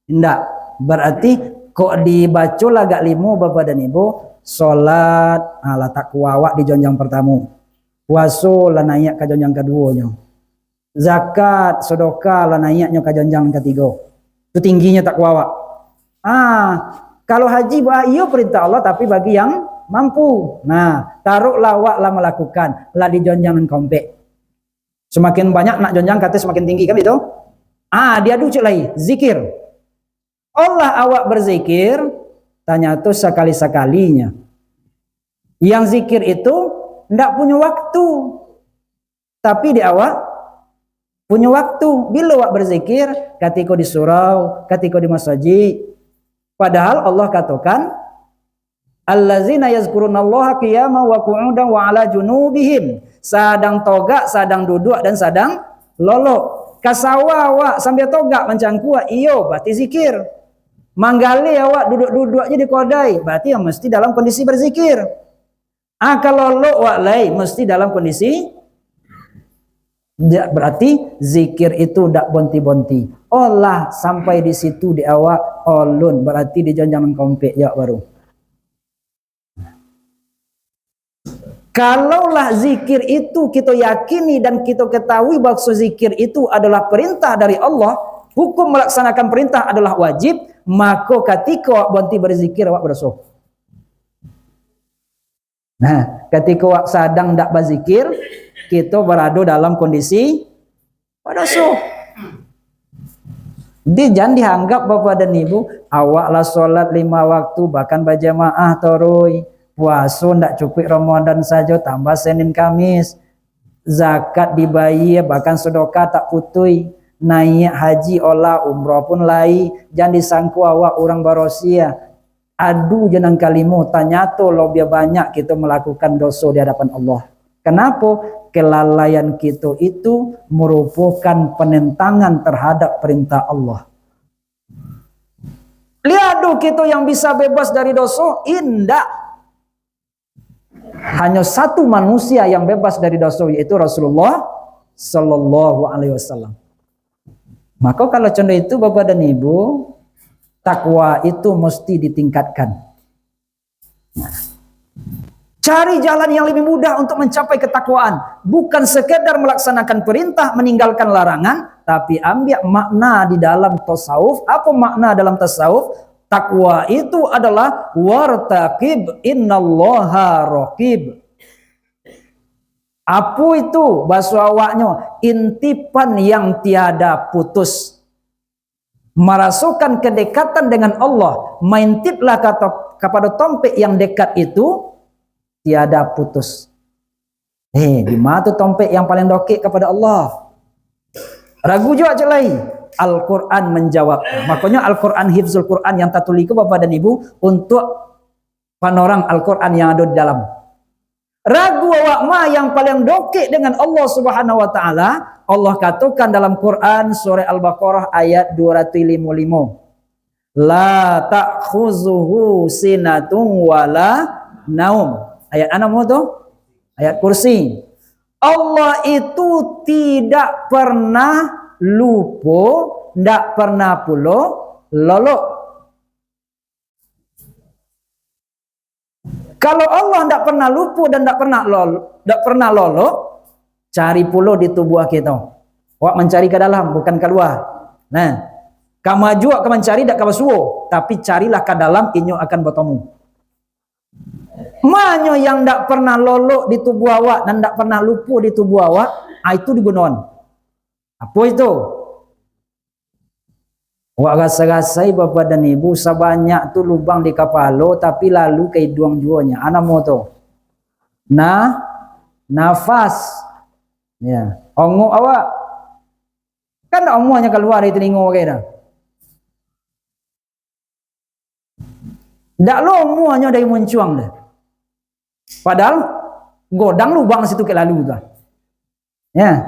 tidak. Berarti kok dibaca lagak limo bapak dan ibu, salat ala takwa awak di jonjang pertama, puasa lah naik ke jonjang keduanya, zakat sedekah lah naiknya ke jonjang ketiga. Itu tingginya takwa awak. Kalau haji iyo perintah Allah tapi bagi yang mampu. Nah, taruhlah awak lah melakukan lah di jonjang kompek. Semakin banyak nak jonjang kata semakin tinggi kan itu? Dia ducuk lagi zikir. Allah awak berzikir, tanya tu sekali-sekalinya. Yang zikir itu ndak punya waktu. Tapi di awak punya waktu. Bila awak berzikir, ketika di surau, ketika di masjid. Padahal Allah katakan allazina yazkurunallaha qiyaman wa qu'udan wa ala junubihim. Sadang togak, sadang duduk dan sadang lolok. Kasawa awak sambil togak mencangkua, iyo berarti zikir. Manggali awak duduk-duduk aja di kodai, berarti yang mesti dalam kondisi berzikir. Kalau lolok awak lai mesti dalam kondisi, berarti zikir itu tidak bonti-bonti. Allah sampai di situ di awak olun, berarti di jangan kompek ya baru. Kalaulah zikir itu kita yakini dan kita ketahui bahwa zikir itu adalah perintah dari Allah, hukum melaksanakan perintah adalah wajib, maka ketika awak berhenti berzikir awak berdosa. Nah, ketika awak sedang tidak berzikir, kita berada dalam kondisi berdosa. Jangan dianggap bapak dan ibu, awaklah sholat 5 waktu bahkan berjamaah terus. Puasa ndak cukup Ramadan saja tambah Senin Kamis, zakat dibayar bahkan sedekah tak putui, naik haji olah umrah pun lai. Jangan disangku awak orang barosia. Aduh jenang kalimu tanya tu lebih banyak kita melakukan dosa di hadapan Allah. Kenapa? Kelalaian kita itu merupakan penentangan terhadap perintah Allah. Lihat kita yang bisa bebas dari dosa, indah. Hanya satu manusia yang bebas dari dosa, yaitu Rasulullah Sallallahu Alaihi Wasallam. Maka kalau contoh itu bapak dan ibu, takwa itu mesti ditingkatkan. Cari jalan yang lebih mudah untuk mencapai ketakwaan, bukan sekedar melaksanakan perintah meninggalkan larangan, tapi ambil makna di dalam tasawuf. Apa makna dalam tasawuf? Takwa itu adalah wartaqib innallaha raqib. Apa itu bahasa awaknya? Intipan yang tiada putus. Merasukan kedekatan dengan Allah. Maintiplah kepada tompek yang dekat itu tiada putus. Di mana tu tompek yang paling dekat kepada Allah? Ragu juga celai. Al-Quran menjawab. Makanya Al-Quran, hifzul Quran yang tatuliku bapak dan ibu untuk panorang Al-Quran yang ada di dalam. Ragu awak ma yang paling dokek dengan Allah Subhanahu wa taala. Allah katakan dalam Quran surah Al-Baqarah ayat 255. La ta'khuzuhu sinatun wala naum. Ayat ana mu tu? Ayat kursi. Allah itu tidak pernah lupa, tidak pernah pula lolok. Kalau Allah tidak pernah lupa dan tidak pernah lolok, cari pula di tubuh kita. Awak mencari ke dalam, bukan keluar. Nah, kamu juga kamu mencari tidak kamu suo, tapi carilah ke dalam, inyo akan bertemu. Manyo yang tidak pernah lolok di tubuh awak dan tidak pernah lupa di tubuh awak, itu digunakan. Apa itu? Wak rasa-rasai bapak dan ibu sebanyak tu lubang di kepala tapi lalu ke hidung juanya. Anak mau tu. Nafas. Ya. Ongok awak. Kan tak omongannya keluar dari telinga kita. Tak omongannya dari muncuang dah. Padahal godang lubang situ ke lalu tu. Ya.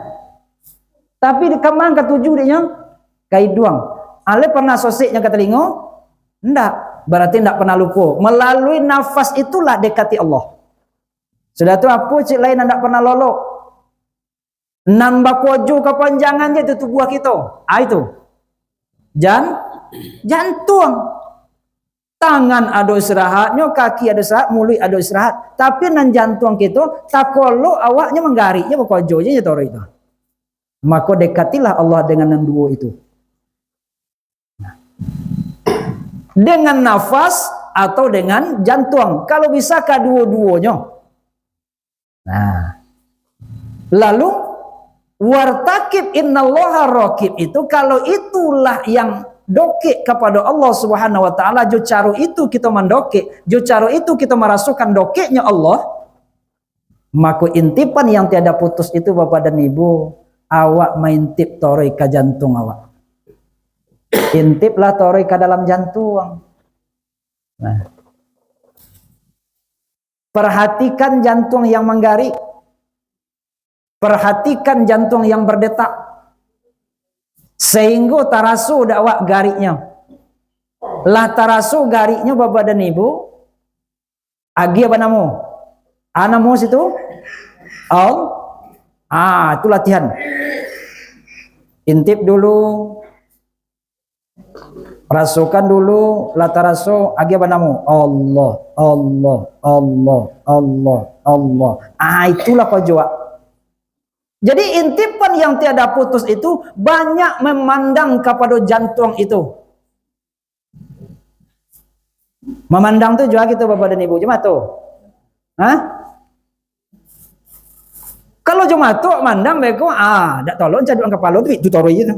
Tapi kemang ketujuh dia kait duang. Ale pernah sosiknya ke telinga? Enggak. Berarti enggak pernah lupa. Melalui nafas itulah dekati Allah. Sudah tu apa cik lain enggak pernah lolok. Nambah kojo kepanjangan je tu tubuh kita. Itu. Jantung. Tangan ada istirahatnya, kaki ada istirahat, mulut ada istirahat. Tapi nan jantung kita tak kolok awaknya menggariknya berkojo je toro itu. Maka dekatilah Allah dengan yang dua itu. Dengan nafas atau dengan jantung. Kalau bisa kedua-duanya. Nah. Lalu wartakib innallaha raqib itu kalau itulah yang dokek kepada Allah Subhanahu wa taala, jo caro itu kita mendokek, jo caro itu kita merasukan dokeknya Allah, maka intipan yang tiada putus itu Bapak dan Ibu, awak main tip toroi ke jantung awak. Intiplah toroi ke dalam jantung. Nah. Perhatikan jantung yang menggarik. Perhatikan jantung yang berdetak. Sehingga tarasu dakwah gariknya. Lah tarasu gariknya Bapak dan Ibu. Agi apa namo? Namo situ? Itu latihan. Intip dulu. Rasukan dulu. Lah tarasu agi apa namo? Allah, Allah, Allah, Allah, Allah. Itulah kau jawab. Jadi intipan yang tiada putus itu banyak memandang kepada jantung itu. Memandang tu juga kita Bapak dan Ibu cuma tu. Kalau cuma tu mandang mereka dak tolong caduan kepala tu toro je tu.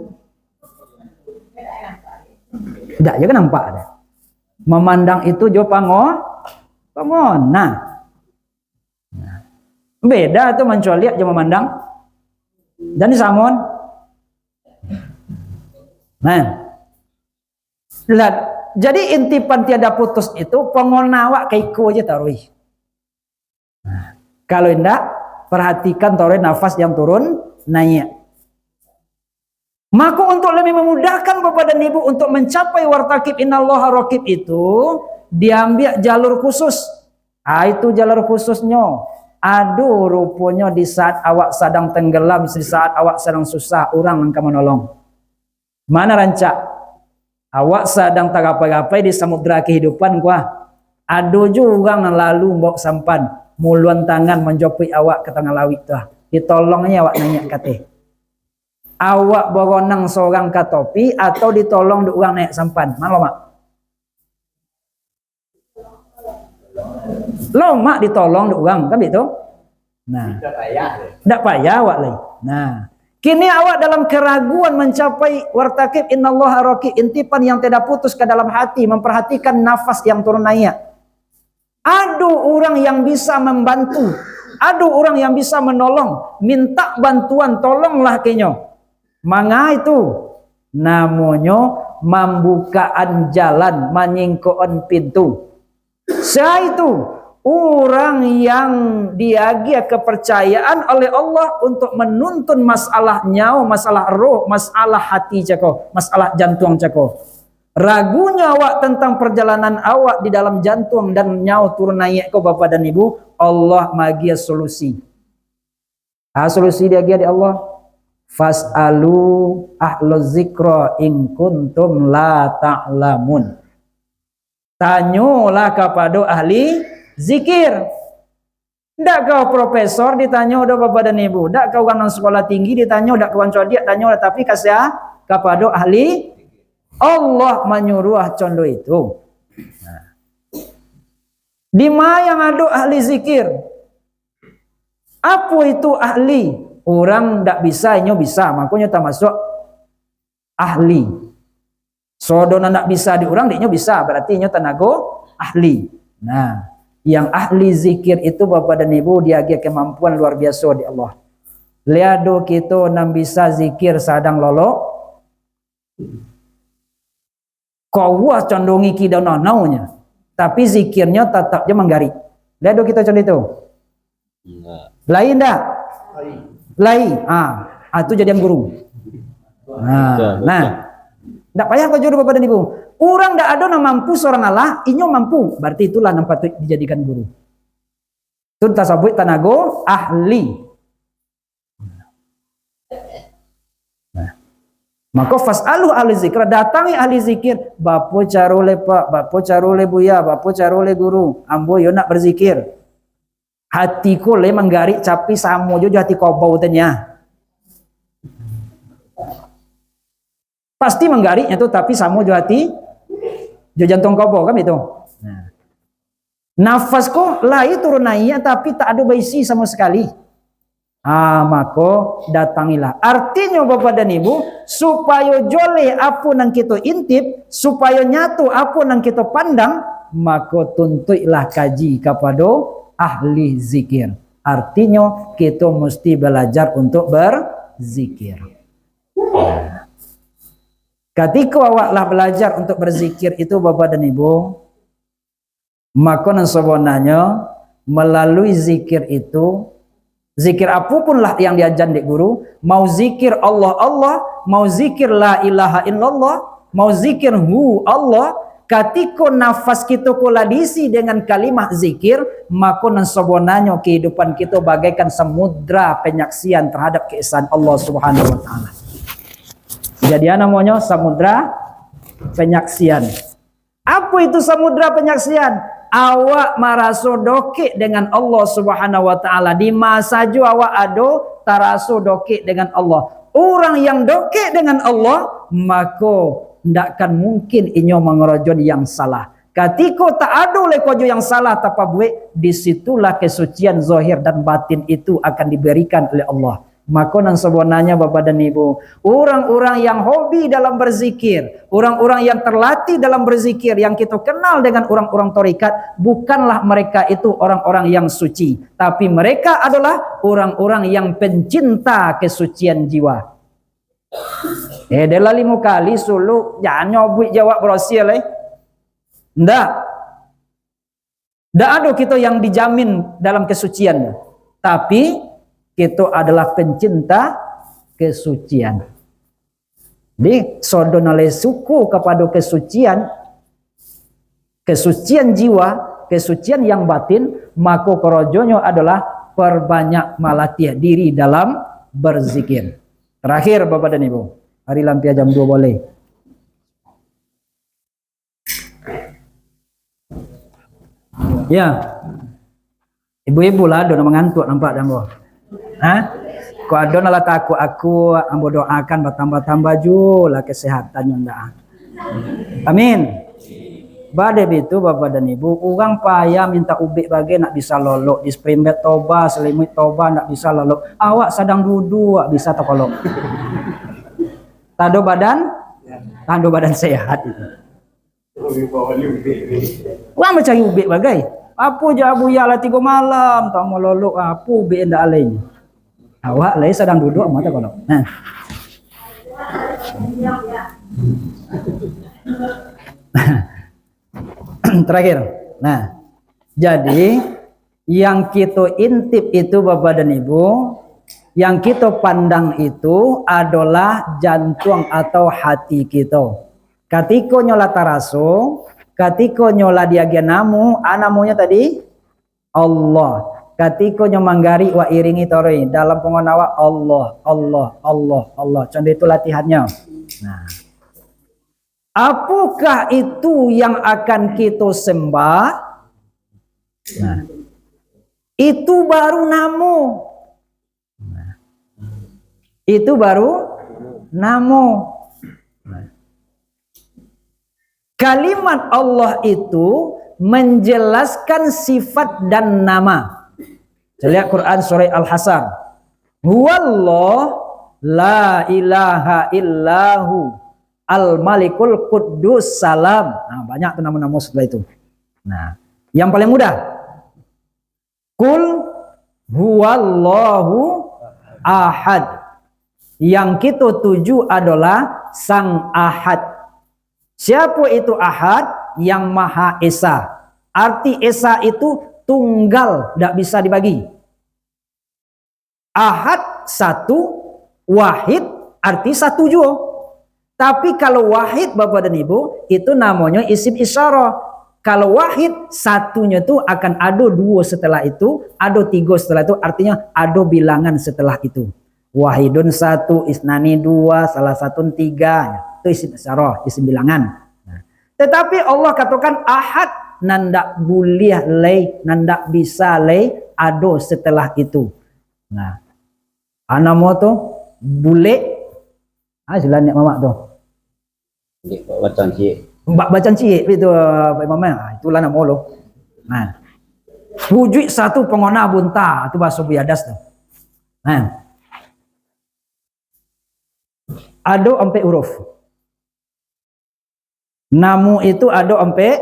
Dak je kan nampak dah. Memandang itu jo pangon. Nah. Beda tu mencoliak je memandang. Dan disamon. Nah. Jadi intipan tiada putus itu pengonawak keiko aja tarui. Nah, kalau tidak perhatikan tarui nafas yang turun naik. Maka untuk lebih memudahkan Bapak dan Ibu untuk mencapai wartakib innallaha raqib itu diambil jalur khusus. Itu jalur khususnya. Aduh rupanya di saat awak sedang tenggelam, di saat awak sedang susah, orang akan menolong. Mana rancak? Awak sedang tergapai-gapai di samudera kehidupan kuah. Aduh juga orang lalu mbok sampan, muluan tangan menjopi awak ke tengah lawit tuh. Ditolongnya awak nanya kate. Awak beronang seorang ke topi atau ditolong di orang naik sampan. Mana mak? Mak ditolong di orang kan begitu? Nah, tidak payah awak lagi. Nah, kini awak dalam keraguan mencapai wartakib innallaha raqib, intipan yang tidak putus ke dalam hati, memperhatikan nafas yang turun naik. Aduh orang yang bisa membantu, aduh orang yang bisa menolong, minta bantuan, tolonglah kenyo. Manga itu namanya membukaan jalan, menyingkoon pintu. Saya itu orang yang diagia kepercayaan oleh Allah untuk menuntun masalah nyawa, masalah roh, masalah hati cako, masalah jantung cako. Ragunya awak tentang perjalanan awak di dalam jantung dan nyawa turun naik kau Bapak dan Ibu, Allah magia solusi. Solusi diagia di Allah. Fas'alu ahluz zikra in kuntum la ta'lamun. Tanyalah kepada ahli zikir. Ndak kau profesor ditanya udah Bapak dan Ibu, ndak kau kan sekolah tinggi ditanya udah kawan codiak tanya tapi kasih kepada ahli. Allah menyuruh condo itu. Nah. Di mana yang ada ahli zikir? Apa itu ahli? Orang ndak bisa, nyo bisa, makanya termasuk ahli. Sodona ndak bisa di orang, dia bisa, berarti nyo tenaga ahli. Nah, yang ahli zikir itu Bapak dan Ibu dia kemampuan luar biasa di Allah. Liado kita nam bisa zikir sadang lolo Kau condongi kita naunya, tapi zikirnya tetap dia menggari. Lihat dong kita contoh itu. Lain dah. Lain. Itu jadian guru. Ndak payah kau jodoh Bapak dan Ibu. Orang ndak ada yang mampu seorang Allah, inyo mampu. Berarti itulah yang patut dijadikan guru. Itu tasawuf tanago ahli. Maka fas'alu ahli zikr, datangi ahli zikir. Bapo carole Pak, bapo carole Buya, bapo carole guru. Ambo yo nak berzikir. Hatiku le menggarik capi samo jo hati kau bau tanya. Pasti menggariknya tuh tapi samo jo hati jo jantung kau bau kan itu. Nafas kok lai turun naik tapi tak ada baisi sama sekali. Maka datangilah. Artinya Bapak dan Ibu, supaya joleh apa yang kita intip, supaya nyatu apa yang kita pandang, maka tuntutlah kaji kepada ahli zikir. Artinya kita mesti belajar untuk berzikir. Ketika awaklah belajar untuk berzikir itu Bapak dan Ibu, maka sebenarnya melalui zikir itu, zikir apapun lah yang diajar dek guru, mau zikir Allah Allah, mau zikir la ilaha illallah, mau zikir hu Allah, ketika nafas kita kula diisi dengan kalimat zikir, maka sebenarnya kehidupan kita bagaikan samudra penyaksian terhadap keesaan Allah Subhanahu wa taala. Jadi namanya samudra penyaksian. Apa itu samudra penyaksian? Awak maraso doke dengan Allah Subhanahu wa taala. Di masa ju awak ado taraso doke dengan Allah. Orang yang doke dengan Allah, maka ndak akan mungkin inyo mengerojon yang salah. Ketika tak ada oleh kojo yang salah tapa buat, disitulah kesucian zahir dan batin itu akan diberikan oleh Allah. Maka nan sebenarnya Bapak dan Ibu, orang-orang yang hobi dalam berzikir, orang-orang yang terlatih dalam berzikir, yang kita kenal dengan orang-orang tarekat, bukanlah mereka itu orang-orang yang suci, tapi mereka adalah orang-orang yang pencinta kesucian jiwa. Adalah 5 kali sulu jangan nyobut jawab brosil ndak ada kita yang dijamin dalam kesuciannya, tapi kita adalah pencinta kesucian. Jadi sodonale suku kepada kesucian jiwa, kesucian yang batin, maka korojonyo adalah perbanyak melatih diri dalam berzikir. Terakhir Bapak dan Ibu, hari lampia jam 2 boleh. Ya, ibu-ibu lah ada mengantuk nampak jambo. Kau ada nala takut aku ambo doakan bertambah-tambah julah kesehatannya ndak. Amin. Badai itu Bapak dan Ibu, orang payah minta ubik bagi nak bisa lolok, di sprembet toba, selimut toba nak bisa lolok. Awak sedang duduk bisa terkolok. Tado badan sehat itu. Wah mencari ubik bagai. Apa je abuya lah 3 malam tak mau lolok apa ubik ndak alainya. Awak lagi sedang duduk mata kolok. Terakhir. Jadi yang kita intip itu Bapak dan Ibu, yang kita pandang itu adalah jantung atau hati kita. Ketika nyola taraso, ketika nyola diagenamu, anamunya tadi Allah. Ketika nyomanggari wa iringi tori dalam pengonawa Allah, Allah, Allah, Allah. Contoh itu latihannya. Nah, apakah itu yang akan kita sembah? Nah, itu baru namo. Nah, itu baru namo. Nah, kalimat Allah itu menjelaskan sifat dan nama. Lihat Quran surah Al-Hasan. Huwallah la ilaha illahu al-malikul quddus salam. Nah, banyak tuh nama-nama setelah itu. Nah, yang paling mudah. Kul huwallahu ahad. Yang kita tuju adalah Sang Ahad. Siapa itu Ahad? Yang Maha Esa. Arti Esa itu tunggal, tidak bisa dibagi. Ahad satu, wahid arti satu juga. Tapi kalau wahid Bapak dan Ibu itu namanya isim isyarah. Kalau wahid satunya itu akan ada dua setelah itu, ada tiga setelah itu, artinya ada bilangan setelah itu. Wahidun satu, isnani dua, salah satu tiga. Itu isim isyarah, isim bilangan. Tetapi Allah katakan ahad, nandak boleh lay, nandak bisa lay, ada setelah itu. Nah, anak mau tu boleh, jalan ni mamak tu. Bacaan cik. Bacaan cik itu Pak Mama, itulah nama lo. Nah, wujud satu pengona bunta, itu bahasa biadas tu. Nah, ada empat huruf. Namu itu ada empat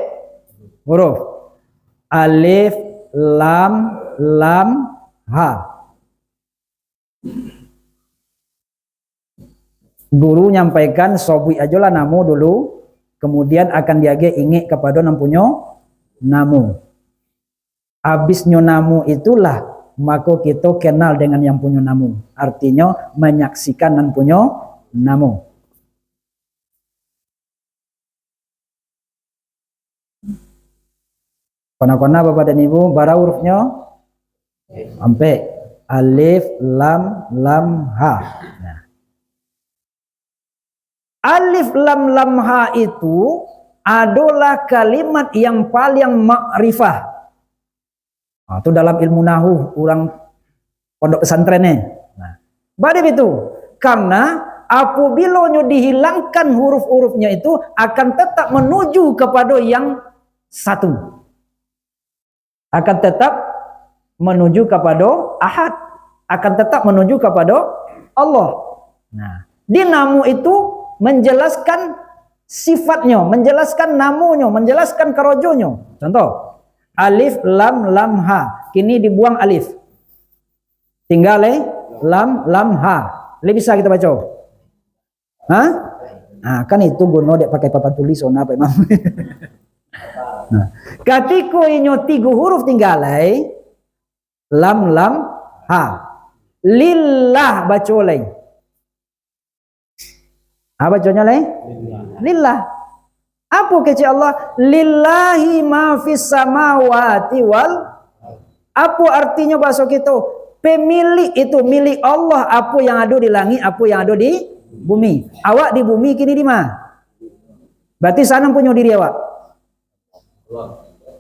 huruf. Alif, lam, ha. Guru nyampaikan sobui ajalah namu dulu, kemudian akan diage ingat kepada nampunya namu. Habisnya namu itulah maka kita kenal dengan yang punya namu. Artinya menyaksikan yang punya namu. Kona-kona Bapak dan Ibu, bara hurufnya sampai alif, lam, ha. Nah. Alif lam ha itu adalah kalimat yang paling makrifah. Nah, itu dalam ilmu nahu orang pondok pesantrennya. Nah, badai itu karena apabila dihilangkan huruf-hurufnya itu akan tetap menuju kepada yang satu. Akan tetap menuju kepada Ahad, akan tetap menuju kepada Allah. Nah, di namu itu menjelaskan sifatnya, menjelaskan namunya, menjelaskan karojonya. Contoh, alif lam ha. Kini dibuang alif, tinggal lam ha. Lebih bisa kita baca. Hah? Nah, kan itu guna dek pakai papan tulis ona Pak Imam. Nah, ketika inyo tiga huruf tinggal lam ha. Lillah baca lain. Apa bacanya lain? Lillah. Apa kecil Allah? Lillahi ma fis samawati wal. Apa artinya bahasa kita? Pemilik itu milik Allah, apa yang ada di langit, apa yang ada di bumi. Awak di bumi kini di mana? Berarti sana punya diri awak.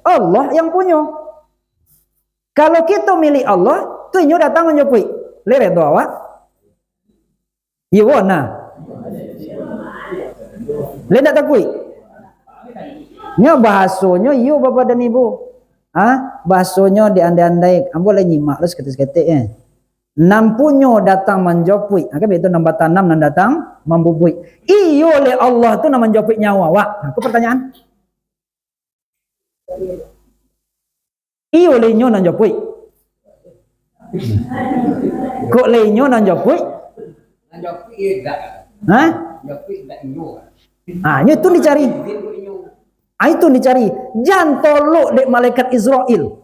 Allah yang punya. Kalau kita milik Allah, tu inyo datang menyepui. Leret tu awak. Iya nah. Lain tak takui. Nya bahasanya iyo Bapak dan Ibu. Bahasanya diandai-andai, boleh nyimak lah seketik-seketik Nampunyo datang menjopui. Kan itu nambah tanam dan datang membubui. Iyo oleh Allah tu nama menjopui nyawa. Wak, aku pertanyaan. Iyo oleh nyo nan jopui. Kok lenyo nan jopui? Nan jopui dak. Hah? Jopui dak nyo. Itu dicari. Itu dicari. Jangan tolok dek malaikat Israel.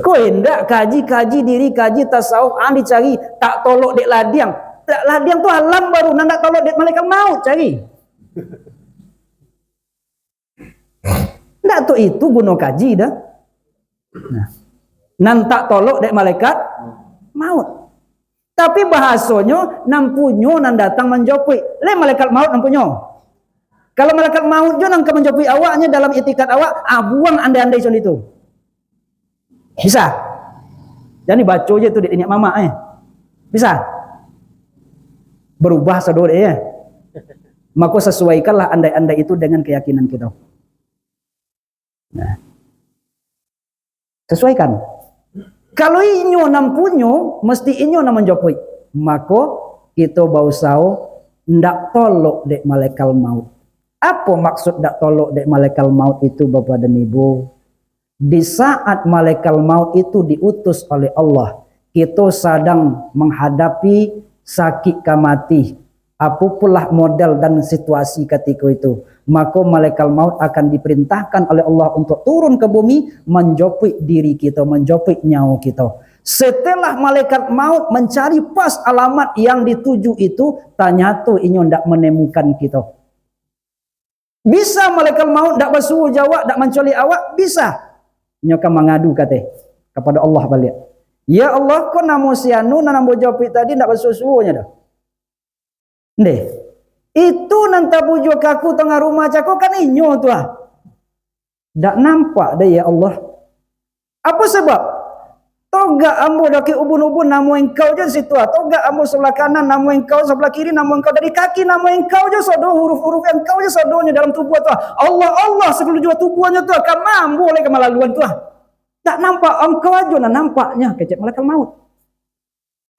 Kau hendak kaji diri, kaji tasawuf, dicari tak tolok dek ladiang. Ladiang tu alam baru, nak tolok dek malaikat maut cari. Ndak tu itu guna kaji dah. Nah, nan tak tolok dek malaikat maut. Tapi bahasanya nampunyo nan datang menjopui. Le malaikat maut nampunyo. Kalau malaikat maut jo nang menjopui awaknya dalam itikat awak, buang andai-andai son itu. Bisa. Jadi baca je tu dek niat mama Bisa. Berubah saudara Maka sesuaikanlah andai-andai itu dengan keyakinan kita. Nah. Sesuaikan. Kalau inyo nampunyo, mesti inyo nam menjopui. Maka kita bau sao ndak tolok dek malaikat maut. Apa maksud ndak tolok dek malaikat maut itu Bapak dan Ibu? Di saat malaikat maut itu diutus oleh Allah, kita sedang menghadapi sakit ka mati, apapulah model dan situasi ketika itu, maka malaikat maut akan diperintahkan oleh Allah untuk turun ke bumi menjopik diri kita, menjopik nyawa kita. Setelah malaikat maut mencari pas alamat yang dituju itu, ternyata inyo ndak menemukan kita. Bisa malaikat maut ndak bersuruh jawab, ndak menculik awak, bisa. Inyo kan mengadu kata kepada Allah balik. Ya Allah, kau namo sianu namo jopik tadi ndak bersuruh-suruhnya dah. Ndeh. Itu nanti bujuk aku tengah rumah cako kan inyo tu ah. Ndak nampak dah ya Allah. Apa sebab? Toga ambo daki ubun-ubun namo engkau je situ ah. Toga ambo sebelah kanan namo engkau, sebelah kiri namo engkau, dari kaki namo engkau je sodo, huruf-huruf engkau je sodonya dalam tubuh tu ah. Allah Allah seluruh tubuhnya tu ah. Mampu oleh kemalaluan tu ah. Tak nampak engkau aja nah nampaknya kecek malaikat maut.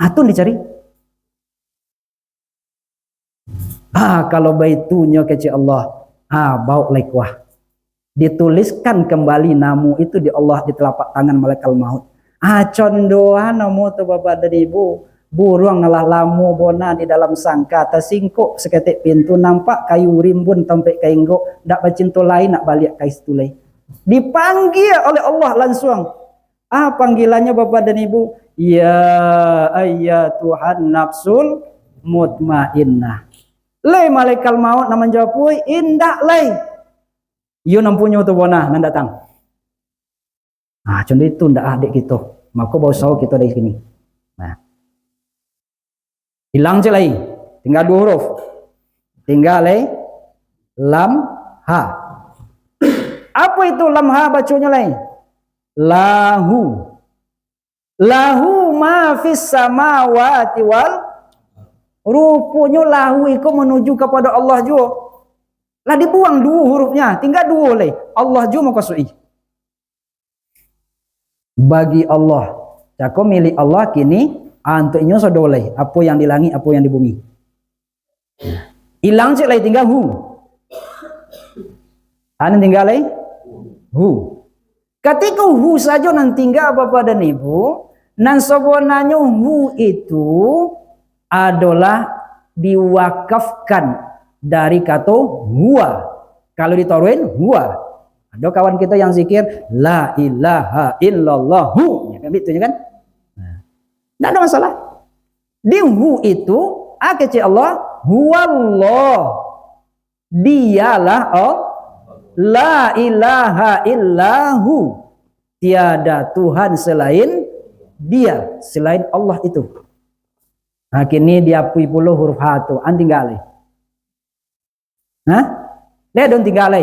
Atun dicari. Kalau baitunya kecek Allah, bau lekuah. Dituliskan kembali namu itu di Allah di telapak tangan malaikat maut. Condohan namu tu bapak dan ibu, burung ngalah lamu bona di dalam sangka tersingkuk seketik pintu nampak kayu rimbun tempat kainggok, dak bacinto lain nak balik kai setulai. Dipanggil oleh Allah langsung. Panggilannya bapak dan ibu, ya ayyatuhan nafsul mutmainnah. Lei malaikat maut nak menjawab, indak lei. Yo nampunya tu bona nan datang. Contoh itu ndak adik kita. Maka bau sahu kita dari sini. Nah. Hilang je lagi. Tinggal 2 huruf. Tinggal lam ha. Apa itu lam ha bacanya lain? Lahu. Lahu ma fis samawati wal. Rupanya lahu itu menuju kepada Allah juga. Lah dibuang 2 hurufnya, tinggal 2 lagi. Allah juga mau kasui. Bagi Allah, cako milik Allah kini antuknya sodoleh, apa yang di langit, apa yang di bumi. Hilang cek lagi tinggal hu. Tinggal lagi hu. Ketika hu saja nan tinggal bapak dan ibu, nan sebenarnya hu itu adalah diwakafkan dari kata huwa. Kalau ditaruhin huwa. Ada kawan kita yang zikir la ilaha illallahu, ya gitu kan? Tidak ada masalah. Di hu itu kecil Allah, huwallah. Dialah Allah. La ilaha illahu. Tiada Tuhan selain Dia, selain Allah itu. Kini diapui puluh huruf ha tu, tinggal. Dia don tinggal.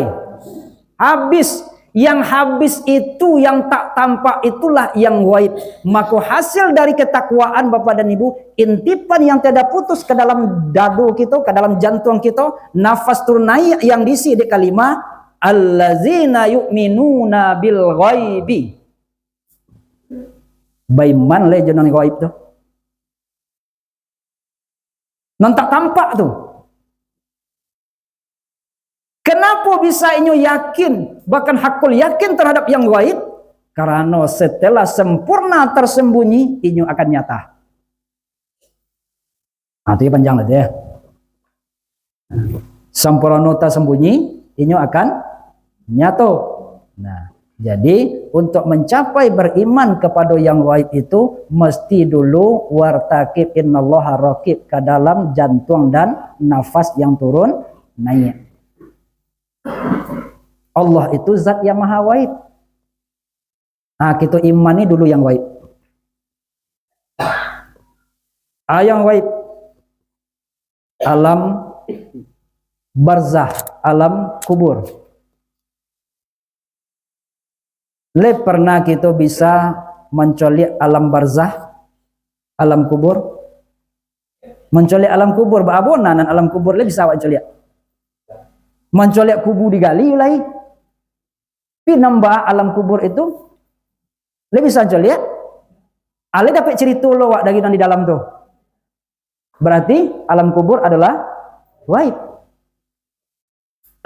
Habis, yang habis itu yang tak tampak itulah yang gaib. Maka hasil dari ketakwaan Bapak dan Ibu, intipan yang tidak putus ke dalam dadu kita, ke dalam jantung kita, nafas turnai yang diisi di kalimat allazina yu'minuna bil ghaibi. Baiman le jenang gaib tu. Non tak tampak tu. Kenapa bisa inyo yakin, bahkan hakul yakin terhadap yang gaib? Karena setelah sempurna tersembunyi, inyo akan nyata. Itu panjang lah ya. Sempurna tersembunyi, inyo akan nyata. Nah, jadi untuk mencapai beriman kepada yang gaib itu, mesti dulu wartakib innallaha raqib ke dalam jantung dan nafas yang turun naik. Allah itu zat yang maha gaib. Kita imani dulu yang gaib. Yang gaib. Alam barzah, alam kubur. Pernah kita bisa mencolik alam barzah, alam kubur? Mencolik alam kubur, baabonan alam kubur bisa awak colik. Mencolik kubur digali lagi. Nambah alam kubur itu lebih saja lihat ale dapat cerita lo wak dari di dalam tu, berarti alam kubur adalah gaib.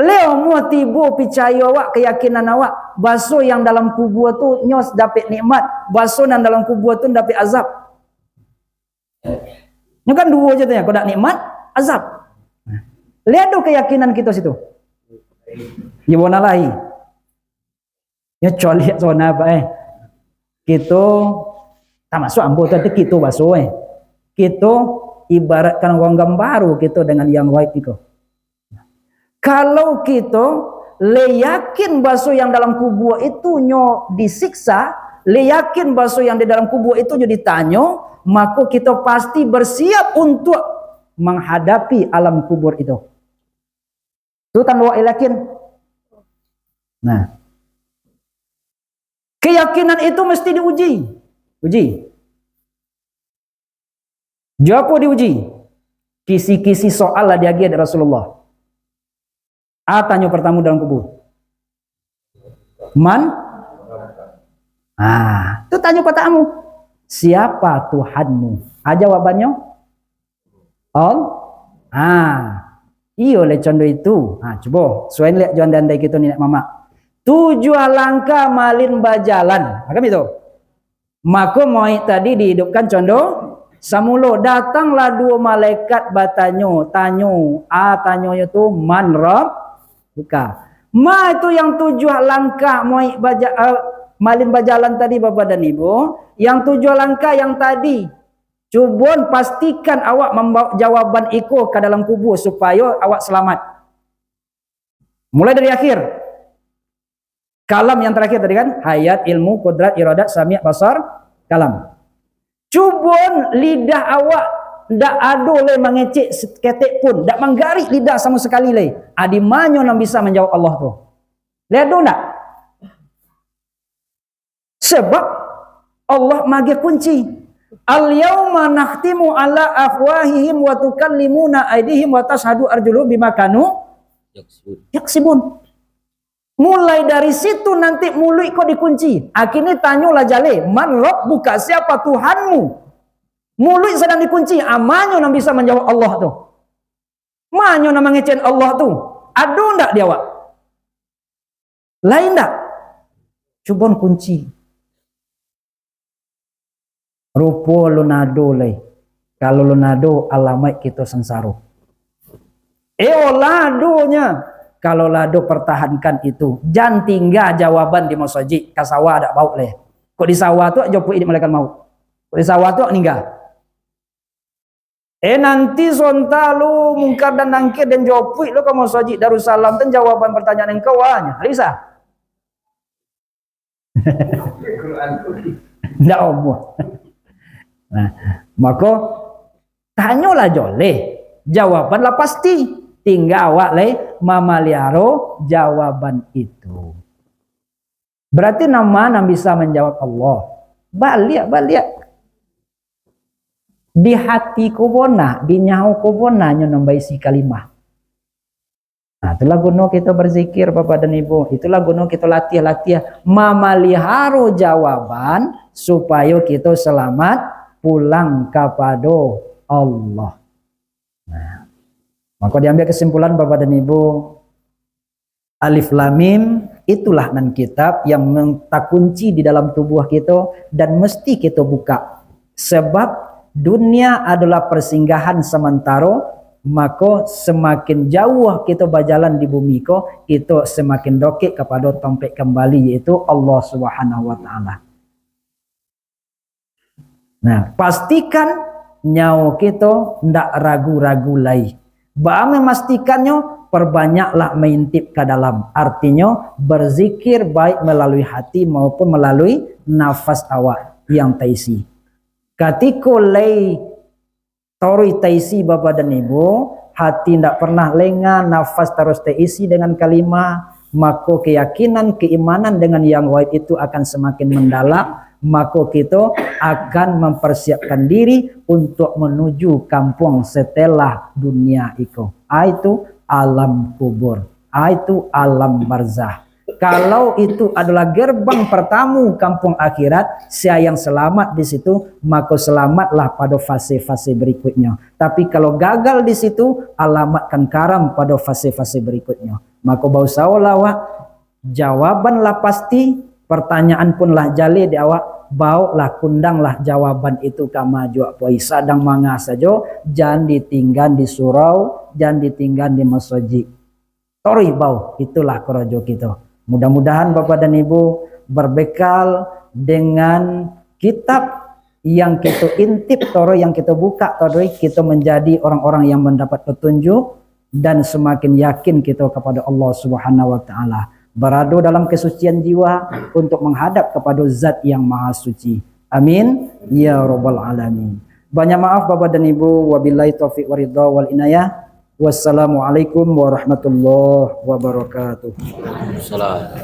Leo mu tibo percaya wak keyakinan awak baso yang dalam kubur tu nyos dapat nikmat, baso yang dalam kubur tu dapat azab. Ini kan dua aja tanya, kau dak nikmat, azab. Nah, lihat do keyakinan kita situ. Ya bona lahi. Ya coliak zona apa Kita tak masuk ambo tadi kita basuh Kita ibaratkan orang gambaru kita dengan yang gaib itu. Kalau kita le yakin basuh yang dalam kubur itu nyo disiksa, le yakin basuh yang di dalam kubur itu nyo ditanya, maka kita pasti bersiap untuk menghadapi alam kubur itu. Itu tanda yakin. Nah, keyakinan itu mesti diuji. Jawab diuji. Kisi-kisi soal lah dia dari Rasulullah. Tanya pertama dalam kubur. Man? Itu tanya pertama. Siapa Tuhanmu? Jawabannya? Iyo le contoh itu. Coba suain lihat Johan Dandai kita ni nak mama. 7 langkah malin bajalan. Macam itu. Maka mau tadi dihidupkan contoh. Samulo datanglah 2 malaikat bertanya, tanya itu man rob buka. Itu yang 7 langkah malin bajalan tadi Bapak dan Ibu. Yang 7 langkah yang tadi. Cuba pastikan awak membawa jawaban itu ke dalam kubur supaya awak selamat. Mulai dari akhir. Kalam yang terakhir tadi kan, hayat, ilmu, kudrat, iradat, sami', basar, kalam. Cuba lidah awak ndak ada le mengecek seketik pun, ndak menggarik lidah sama sekali le. Adi manyo yang bisa menjawab Allah tu. Lihat do ndak? Sebab Allah magi kunci. Al-yauma nakhtimu ala afwahihim wa tukallimuna aydihim wa tashhadu arjuluhum bima kanu yaksibun. Mulai dari situ nanti mulut kau dikunci. Akhirnya tanyalah jale, man rabbuka, siapa Tuhanmu? Mulut sedang dikunci. Manyo yang bisa menjawab Allah tu? Manyo yang mengecen Allah tu? Ada ndak dia awak? Lain ndak? Cuba kunci. Rupo lunado lay. Kalau lunado alamat kita sengsara. Ladonya. Kalau lado pertahankan itu, jangan tinggal jawaban di masjid. Kasawa ada bau leh. Kok di sawah tu jawab ini malaikat maut. Kok di sawah tu ninggal. Nanti sontalu mungkar dan nangkir dan jawab lo ke masjid Darussalam dan jawaban pertanyaan engkau hanya. Bisa? Tidak omong. Nah, maka tanyalah joleh. Jawabanlah pasti. Tinggal awak le mamaliaro jawaban itu. Berarti nama bisa menjawab Allah. Balik. Di hati kubona, di nyahu kubona nyo nambai si kalimah. Nah, itulah guna kita berzikir Bapak dan Ibu. Itulah guna kita latih mamaliharo jawaban supaya kita selamat pulang kepada Allah. Nah, maka diambil kesimpulan Bapak dan Ibu, Alif Lam Mim itulah nan kitab yang mentakunci di dalam tubuh kita dan mesti kita buka. Sebab dunia adalah persinggahan sementara, maka semakin jauh kita berjalan di bumi kita semakin dokek kepada tempat kembali yaitu Allah Subhanahu wa taala. Nah, pastikan nyawa kita ndak ragu-ragu lagi. Bang memastikannya perbanyaklah mengintip ke dalam. Artinya berzikir baik melalui hati maupun melalui nafas awak yang taisi. Ketika lay tori taisi Bapak dan Ibu, hati tidak pernah lengah, nafas terus terisi dengan kalimah, maka keyakinan, keimanan dengan yang gaib itu akan semakin mendalam. Maka kita akan mempersiapkan diri untuk menuju kampung setelah dunia itu. Itu alam kubur. Itu alam barzah. Kalau itu adalah gerbang pertama kampung akhirat, saya yang selamat di situ, maka selamatlah pada fase-fase berikutnya. Tapi kalau gagal di situ, alamatkan karam pada fase-fase berikutnya. Maka bau sawalawak, jawabanlah pasti, pertanyaan punlah jali di awak, bauklah kundanglah jawaban itu kama jua poi sadang manga sajo, jangan ditinggal di surau, jangan ditinggal di masjid. Tori bau, itulah korojo kita. Mudah-mudahan Bapak dan Ibu berbekal dengan kitab yang kita intip toro, yang kita buka toro, kita menjadi orang-orang yang mendapat petunjuk dan semakin yakin kita kepada Allah Subhanahu wa taala. Beradu dalam kesucian jiwa untuk menghadap kepada Zat yang Maha Suci. Amin ya rabbal alamin. Banyak maaf Bapak dan Ibu, wabillahi taufiq waridha wal inayah. Wassalamualaikum warahmatullahi wabarakatuh. Salam.